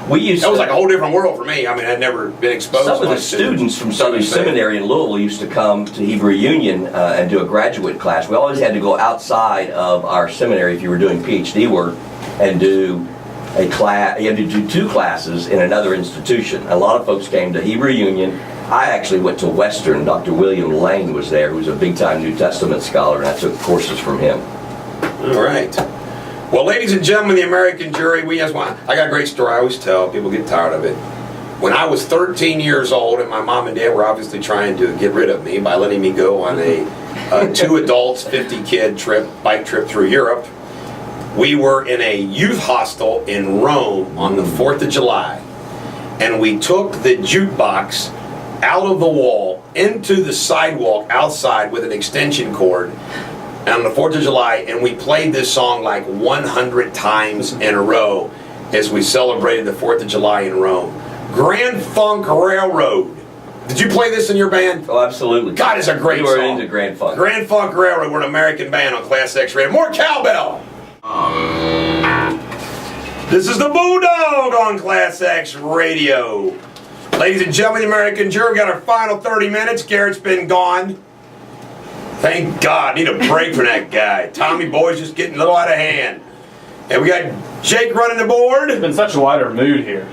That was like a whole different world for me. I mean, I'd never been exposed Some to of the like students from Southern Southern Seminary in Louisville used to come to Hebrew Union and do a graduate class. We always had to go outside of our seminary if you were doing PhD work and do a class. You had to do 2 classes in another institution. A lot of folks came to Hebrew Union. I actually went to Western. Dr. William Lane was there, who's a big-time New Testament scholar, and I took courses from him. All right. Well, ladies and gentlemen, the American jury, I got a great story I always tell. People get tired of it. When I was 13 years old, and my mom and dad were obviously trying to get rid of me by letting me go on a 2 adults, 50-kid bike trip through Europe, we were in a youth hostel in Rome on the 4th of July. And we took the jukebox out of the wall into the sidewalk outside with an extension cord on the 4th of July, and we played this song like 100 times in a row as we celebrated the 4th of July in Rome. Grand Funk Railroad Did you play this in your band? Oh, absolutely. God, it's a great We were song. into Grand Funk. Grand Funk Railroad. We're an American band on ClassX Radio. More cowbell. This is the Bulldog on ClassX Radio. Ladies and gentlemen, the American jury, we got our final 30 minutes. Garrett's been gone. Thank God. Need a break from that guy. Tommy Boy's just getting a little out of hand. And we got Jake running the board. It's been such a lighter mood here.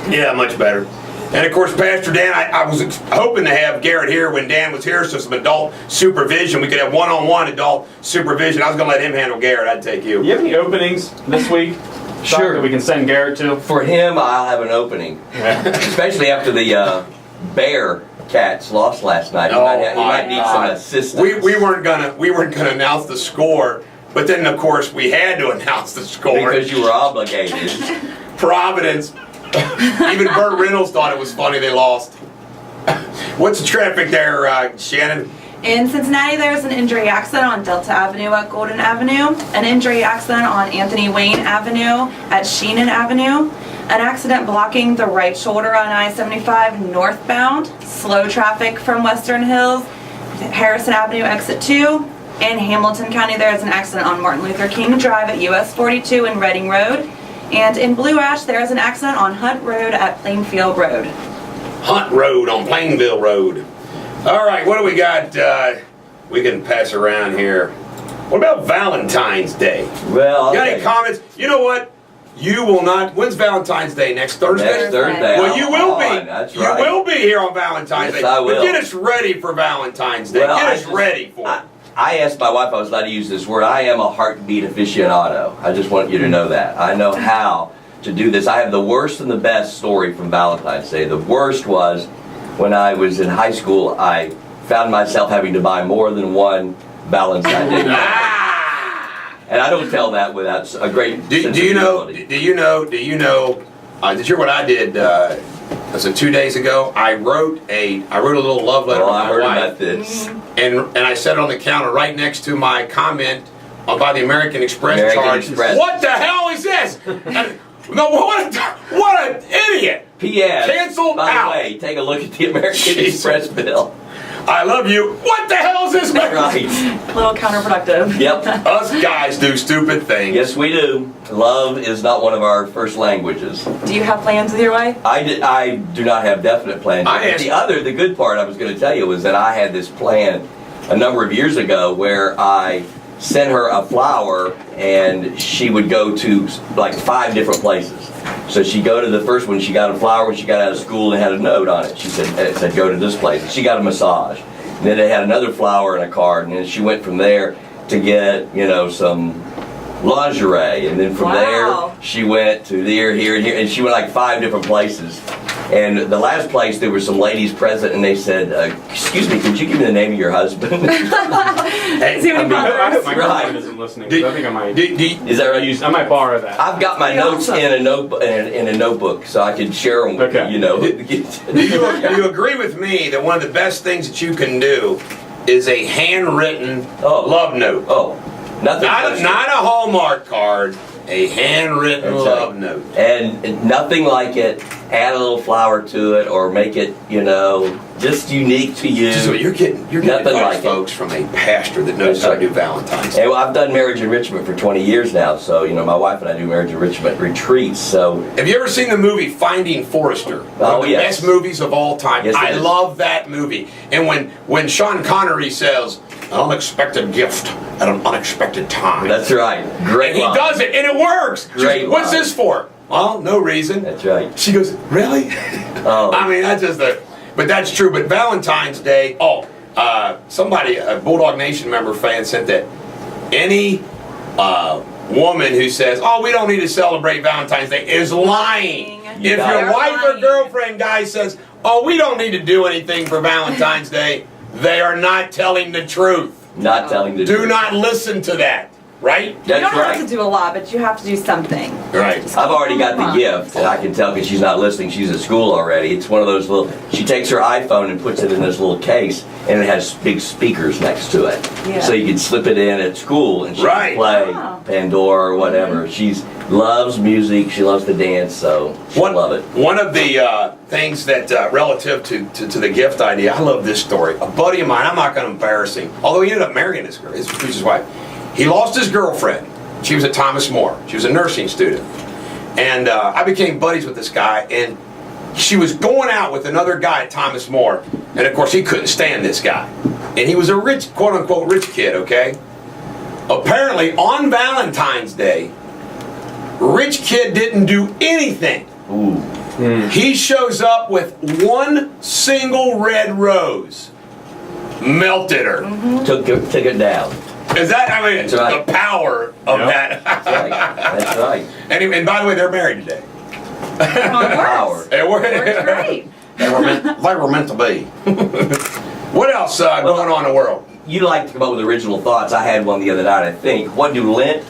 Yeah, much better. And of course, Pastor Dan, I was hoping to have Garrett here when Dan was here, so some adult supervision. We could have one-on-one adult supervision. I was going to let him handle Garrett. I'd take you. Do you have any openings this week? Sure. That we can send Garrett to? For him, I'll have an opening. Especially after the Bear Cats lost last night. He might need some assistance. We weren't gonna announce the score, but then of course we had to announce the score Because you were obligated. Providence. Even Burt Reynolds thought it was funny they lost. What's the traffic there, Shannon? In Cincinnati, there's an injury accident on Delta Avenue at Golden Avenue, an injury accident on Anthony Wayne Avenue at Sheenan Avenue, an accident blocking the right shoulder on I-75 northbound, slow traffic from Western Hills, Harrison Avenue exit 2. In Hamilton County, there is an accident on Martin Luther King Drive at US 42 and Reading Road. And in Blue Ash, there is an accident on Hunt Road at Plainfield Road. Hunt Road on Plainville Road. All right, what do we got? We can pass around here. What about Valentine's Day? Well, You got any comments? You know what? You will not. When's Valentine's Day? Next Thursday? Next Thursday. Well, you will be. That's right. You will be here on Valentine's Yes, Day. I will. But get us ready for Valentine's Day. Well, Get I us just- ready for it. I asked my wife if I was allowed to use this word. I am a heartbeat aficionado. I just want you to know that. I know how to do this. I have the worst and the best story from Valentine's Day. The worst was when I was in high school, I found myself having to buy more than one Valentine's Day. And I don't tell that without a great Do sense you of know? humility. Did you know? Did you hear what I did? Was it 2 days ago? I wrote a little love letter Oh, to I my heard wife. about this. And I set it on the counter right next to my comment by the American Express American charge. Express. What the hell is this? No, what an idiot! P.S. Canceled By out. the way, take a look at the American Jesus. Express bill. I love you. What the hell is this? Right. A little counterproductive. Yep. Us guys do stupid things. Yes, we do. Love is not one of our first languages. Do you have plans with your wife? I do not have definite plans. The good part I was going to tell you was that I had this plan a number of years ago where I sent her a flower and she would go to like 5 different places. So she'd go to the first one, she got a flower when she got out of school and had a note on it. It said go to this place. She got a massage. And then they had another flower and a card, and then she went from there to get, some lingerie, and then from Wow. there she went to there, here, and here, and she went like 5 different places. And the last place, there were some ladies present, and they said, "Excuse me, could you give me the name of your husband?" See what he I bothers. hope my Right. girlfriend isn't listening. 'Cause I think I might. Is that right? I might borrow that. I've got my Pretty notes awesome. in a notebook, in a notebook, so I can share them with Okay. you. Do you agree with me that one of the best things that you can do is a handwritten love note? Oh, nothing. Not a Hallmark card, a handwritten That's love right. note. And nothing like it. Add a little flower to it, or make it, just unique to you. So you're getting Nothing advice, like it. folks, from a pastor that knows That's how to right. do Valentine's Day. And I've done marriage enrichment for 20 years now, so my wife and I do marriage enrichment retreats. So Have you ever seen the movie Finding Forrester? One of the yes. best movies of all time. Yes, it I is. love that movie. And when Sean Connery says, "An unexpected gift at an unexpected time," that's right, great. and he line. does it, and it works. She Great goes, "What's line. this for?" Well, no reason. That's right. She goes, "Really?" Oh. I mean, that's just but that's true. But Valentine's Day, somebody, a Bulldog Nation member fan sent that any woman who says, "Oh, we don't need to celebrate Valentine's Day," is lying. If got your it. wife or Lying. girlfriend guy says, "Oh, we don't need to do anything for Valentine's Day," they are not telling the truth. Not telling the Do truth. not listen to that. right? You That's don't right. have to do a lot, but you have to do something. Right. I've already got the gift, and I can tell because she's not listening. She's at school already. It's one of those little. She takes her iPhone and puts it in this little case, and it has big speakers next to it, Yeah. so you can slip it in at school, and she Right. can play Wow. Pandora or whatever. She loves music. She loves to dance, so she'll love it. One of the things that relative to the gift idea, I love this story. A buddy of mine, I'm not going to embarrass him, although he ended up marrying his wife. He lost his girlfriend. She was at Thomas More. She was a nursing student. And I became buddies with this guy, and she was going out with another guy at Thomas More, and of course he couldn't stand this guy. And he was a rich, quote-unquote rich kid, okay? Apparently, on Valentine's Day, rich kid didn't do anything. Ooh. He shows up with one single red rose. Melted her. Took it down. Is that, I mean, That's right. the power of Yep. that. That's right. That's right. And by the way, they're married today. Power. They were, Works great. they were meant to be. What else going on in the world? You like to come up with original thoughts. I had one the other night, I think. What do Lent,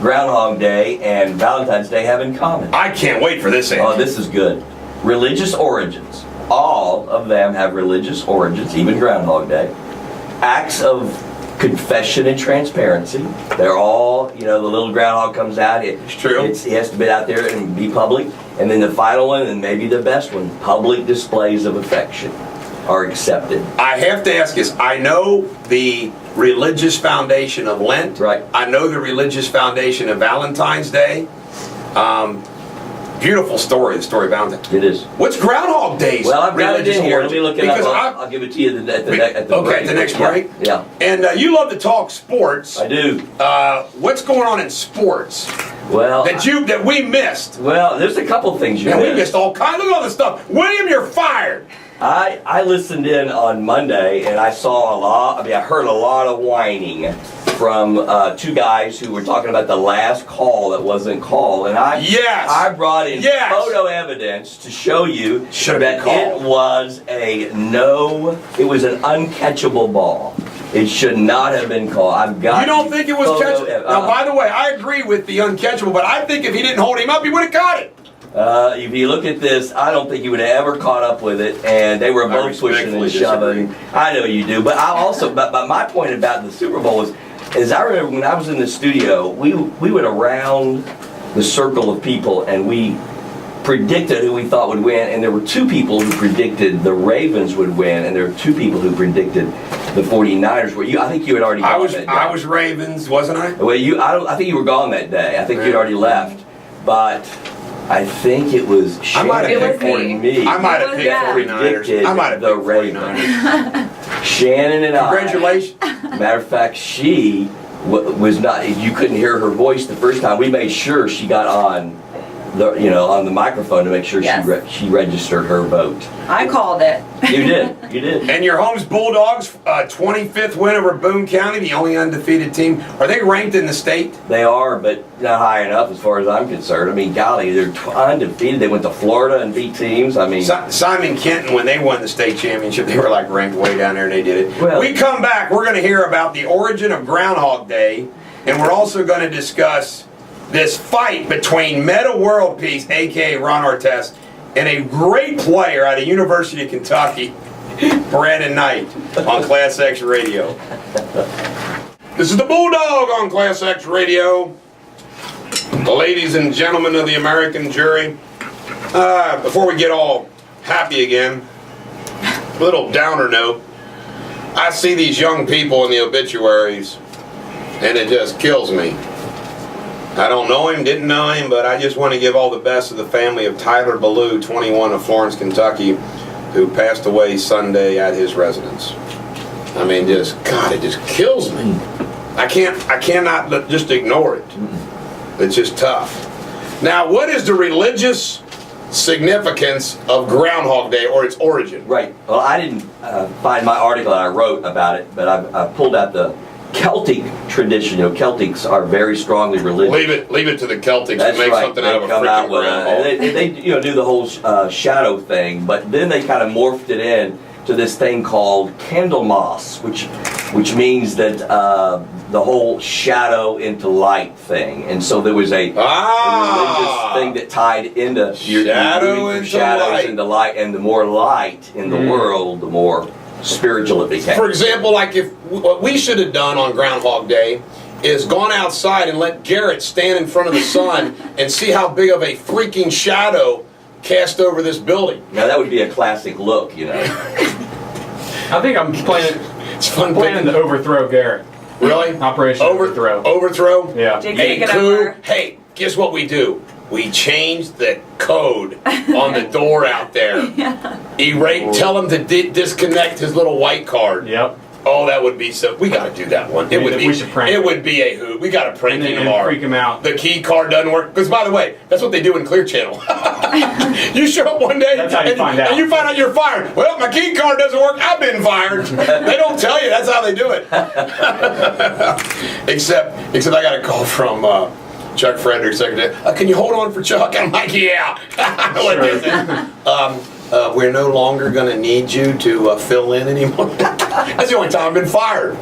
Groundhog Day, and Valentine's Day have in common? I can't wait for this, Oh, Andy. this is good. Religious origins. All of them have religious origins, even Groundhog Day. Acts of confession and transparency. They're all, the little groundhog comes out. It's true. He has to be out there and be public. And then the final one, and maybe the best one, public displays of affection are accepted. I have to ask this. I know the religious foundation of Lent. Right. I know the religious foundation of Valentine's Day. Beautiful story, the story of Valentine's. It is. What's Groundhog Day's Well, I've got it religious in here. Let origin? me look it Because up. I'll give it to you at the break. Okay, the next break? Yeah. And you love to talk sports. I do. What's going on in sports Well, that we missed? well, there's a couple things you And we missed. missed all kinds. Look at all this stuff. William, you're fired. I listened in on Monday and I heard a lot of whining from two guys who were talking about the last call that wasn't called. And I brought in Yes. photo evidence to show you Should've that been it called. was it was an uncatchable ball. It should not have been called. I've got You don't think it was photo catchable? Now, by the way, I agree with the uncatchable, but I think if he didn't hold him up, he would have caught it. If you look at this, I don't think you would have ever caught up with it, and they were I both pushing and respectfully shoving. disagree. I know you do, but but my point about the Super Bowl is I remember when I was in the studio, we went around the circle of people and we predicted who we thought would win, and there were two people who predicted the Ravens would win, and there were two people who predicted the 49ers were. I think you had already gone that day. I was Ravens, wasn't I? Well, I think you were gone that day. I think you'd already left, but I think it was I might have picked Shannon or me. I might have was picked that? 49ers. I might have The picked Ravens. 49ers. Shannon and Congratulations. Matter of fact, she was not. You couldn't hear her voice the first time. We made sure she got on the microphone to make sure Yes. she registered her vote. I called it. You did. You did. And your home's Bulldogs, 25th win over Boone County, the only undefeated team. Are they ranked in the state? They are, but not high enough as far as I'm concerned. I mean, golly, they're undefeated. They went to Florida and beat teams. I mean, Simon Kenton, when they won the state championship, they were like ranked way down there and they did it. Well- We come back, we're going to hear about the origin of Groundhog Day, and we're also going to discuss this fight between Meta World Peace, a.k.a. Ron Artest, and a great player out of University of Kentucky, Brandon Knight, on ClassX Radio. This is the Bulldog on ClassX Radio. Ladies and gentlemen of the American jury, before we get all happy again, a little downer note. I see these young people in the obituaries, and it just kills me. I don't know him, didn't know him, but I just want to give all the best to the family of Tyler Ballou, 21 of Florence, Kentucky, who passed away Sunday at his residence. I mean, God, it just kills me. I cannot just ignore it. It's just tough. Now, what is the religious significance of Groundhog Day or its origin? right. Well, I didn't find my article that I wrote about it, but I pulled out the Celtic tradition. Celtics are very strongly religious. Leave it to the Celtics That's to make right. something They out of a come out freaking with groundhog. they do the whole shadow thing, but then they kind of morphed it in to this thing called Candlemas, which means that the whole shadow into light thing. And so there was a religious thing that tied into shadow into shadows light. into light, and the more light in the world, the more spiritual it became. For example, like if what we should have done on Groundhog Day is gone outside and let Garrett stand in front of the sun and see how big of a freaking shadow cast over this building. Now that would be a classic look, you know. I think I'm planning It's fun. to overthrow Garrett. Really? Operation Overthrow. Overthrow? Yeah. Jake, Hey, take it coup. over. Hey, guess what we do? We change the code on the door out there. Tell him to disconnect his little white card. Yep. Oh, that would be so. We got to do that one. It would be. We should prank It him. would be a hoot. We got to prank him And tomorrow. freak him out. The key card doesn't work. Because by the way, that's what they do in Clear Channel. You show up one day That's how you find out. and you find out you're fired. Well, my key card doesn't work. I've been fired. They don't tell you. That's how they do it. except I got a call from Chuck Frederick, secretary. Can you hold on for Chuck? I'm like, yeah. What is it? We're no longer going to need you to fill in anymore. That's the only time I've been fired.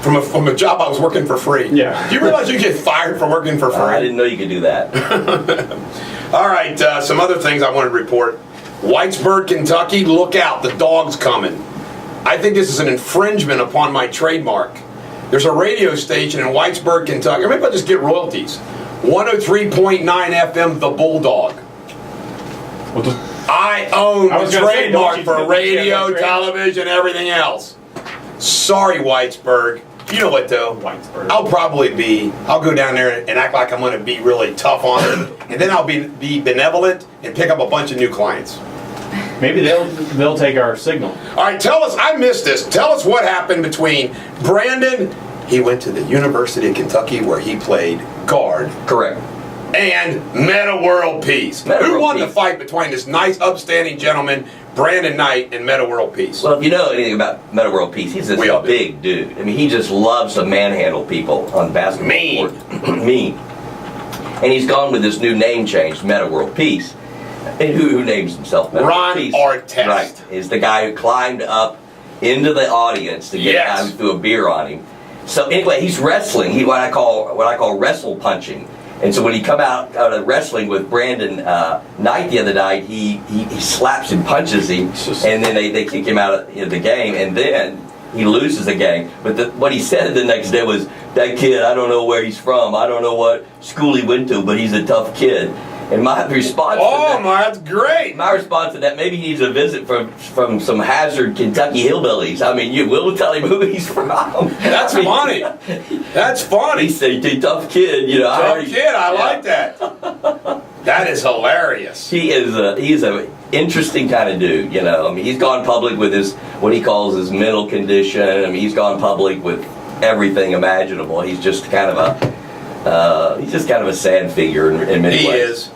From a job I was working for free. Yeah. Do you realize you get fired for working for free? I didn't know you could do that. All right, some other things I wanted to report. Whitesburg, Kentucky, look out, the dog's coming. I think this is an infringement upon my trademark. There's a radio station in Whitesburg, Kentucky, or maybe I'll just get royalties. 103.9 FM, the Bulldog. What the? I own I the was gonna say, trademark don't for you radio, have that television, everything else. Sorry, Whitesburg. You know what though? Whitesburg. I'll go down there and act like I'm going to be really tough on it, and then I'll be benevolent and pick up a bunch of new clients. Maybe they'll take our signal. All right, tell us, I missed this. Tell us what happened between Brandon, he went to the University of Kentucky where he played guard, Correct. and Meta World Peace. Meta Who World won the Peace. fight between this nice, upstanding gentleman, Brandon Knight, and Meta World Peace? Well, if you know anything about Meta World Peace, he's this We all do. big dude. I mean, he just loves to manhandle people on the basketball Mean. court. Mean. And he's gone with this new name change, Meta World Peace. And who names himself Meta Ron World Peace? Artest. Right. Is the guy who climbed up into the audience to get Yes. out and threw a beer on him. So anyway, he's wrestling. What I call wrestle punching. And so when he come out of wrestling with Brandon Knight the other night, he slaps and punches him, and then they kick him out of the game, and then he loses the game. But what he said the next day was, "That kid, I don't know where he's from. I don't know what school he went to, but he's a tough kid." And my response to Oh, that, my, that's great. my response to that, maybe he needs a visit from some hazard Kentucky hillbillies. I mean, you will tell him who he's from. That's funny. That's funny. He said, "You tough kid," you know. Tough kid, I like that. That is hilarious. He's a interesting kind of dude, you know. I mean, he's gone public with his what he calls his mental condition. I mean, he's gone public with everything imaginable. He's just kind of a sad figure in many He ways. is.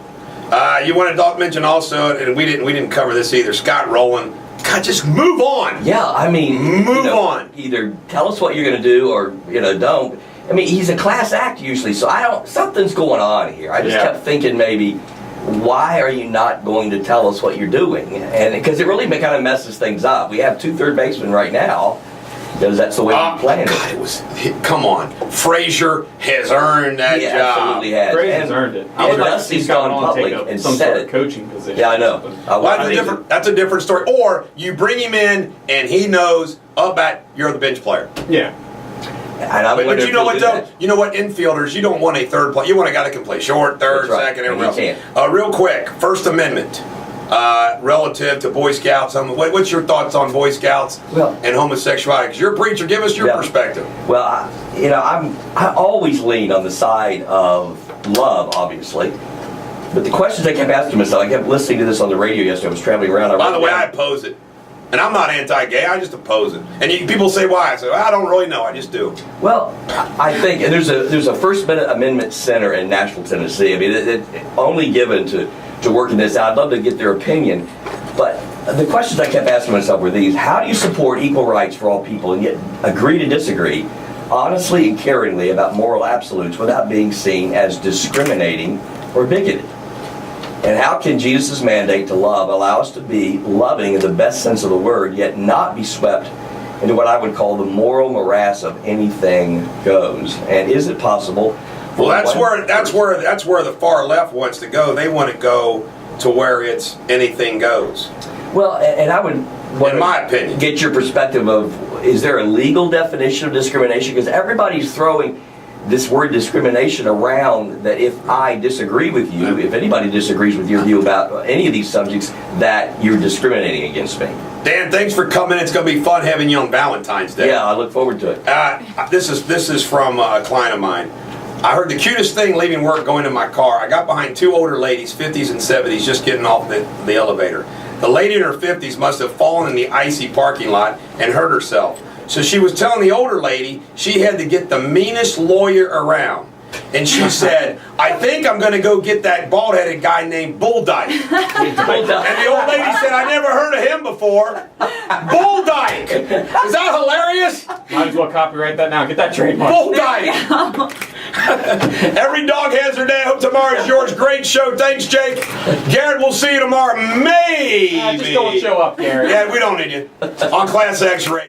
You want to mention also, and we didn't cover this either. Scott Rowland. God, just move on. Yeah, I mean, Move on. Either tell us what you're going to do, or don't. I mean, he's a class act usually, so something's going on here. I just kept thinking maybe, why are you not going to tell us what you're doing? And because it really kind of messes things up. We have 2 third basemen right now, because that's the way we planned it. Come on. Frazier has earned that He job. absolutely has. Gray has And- earned it. and I would like to Dusty's see Scott gone on take public and some said sort it. of coaching position. Yeah, I know. Well, that's a different story. Or you bring him in and he knows, you're the bench player. Yeah. And I But wonder you if know he'll what do though? that. You know what? Infielders, you don't want a third player. You want a guy that can play short, third, That's right. second, And everything he else. can. Real quick, First Amendment. Relative to Boy Scouts, what's your thoughts on Boy Scouts and homosexuality? Because you're a preacher, give us your perspective. Well, I always lean on the side of love, obviously. But the questions I kept asking myself, I kept listening to this on the radio yesterday. I was traveling around. By the way, I oppose it. And I'm not anti-gay, I just oppose it. And people say why. I say, I don't really know, I just do. Well, I think, and there's a First Amendment Center in Nashville, Tennessee. I mean, it only given to working this out. I'd love to get their opinion. But the questions I kept asking myself were these: how do you support equal rights for all people and yet agree to disagree, honestly and caringly, about moral absolutes without being seen as discriminating or bigoted? And how can Jesus' mandate to love allow us to be loving in the best sense of the word, yet not be swept into what I would call the moral morass of anything goes? And is it possible? Well, that's where the far left wants to go. They want to go to where it's anything goes. Well, and I would want in my opinion, get your perspective of, is there a legal definition of discrimination? Because everybody's throwing this word discrimination around, that if I disagree with you, if anybody disagrees with your view about any of these subjects, that you're discriminating against me. Dan, thanks for coming. It's going to be fun having you on Valentine's Day. Yeah, I look forward to it. This is from a client of mine. I heard the cutest thing leaving work going to my car. I got behind two older ladies, 50s and 70s, just getting off the elevator. The lady in her 50s must have fallen in the icy parking lot and hurt herself. So she was telling the older lady she had to get the meanest lawyer around. And she said, I think I'm going to go get that bald-headed guy named Bulldog. And the old lady said, I never heard of him before. Bulldog! Is that hilarious? Might as well copyright that now. Get that trademark. Bulldog! Every dog has their day. I hope tomorrow's yours. Great show. Thanks, Jake. Garrett, we'll see you tomorrow. Maybe. Just don't show up, Garrett. Yeah, we don't need you. On ClassX Radio.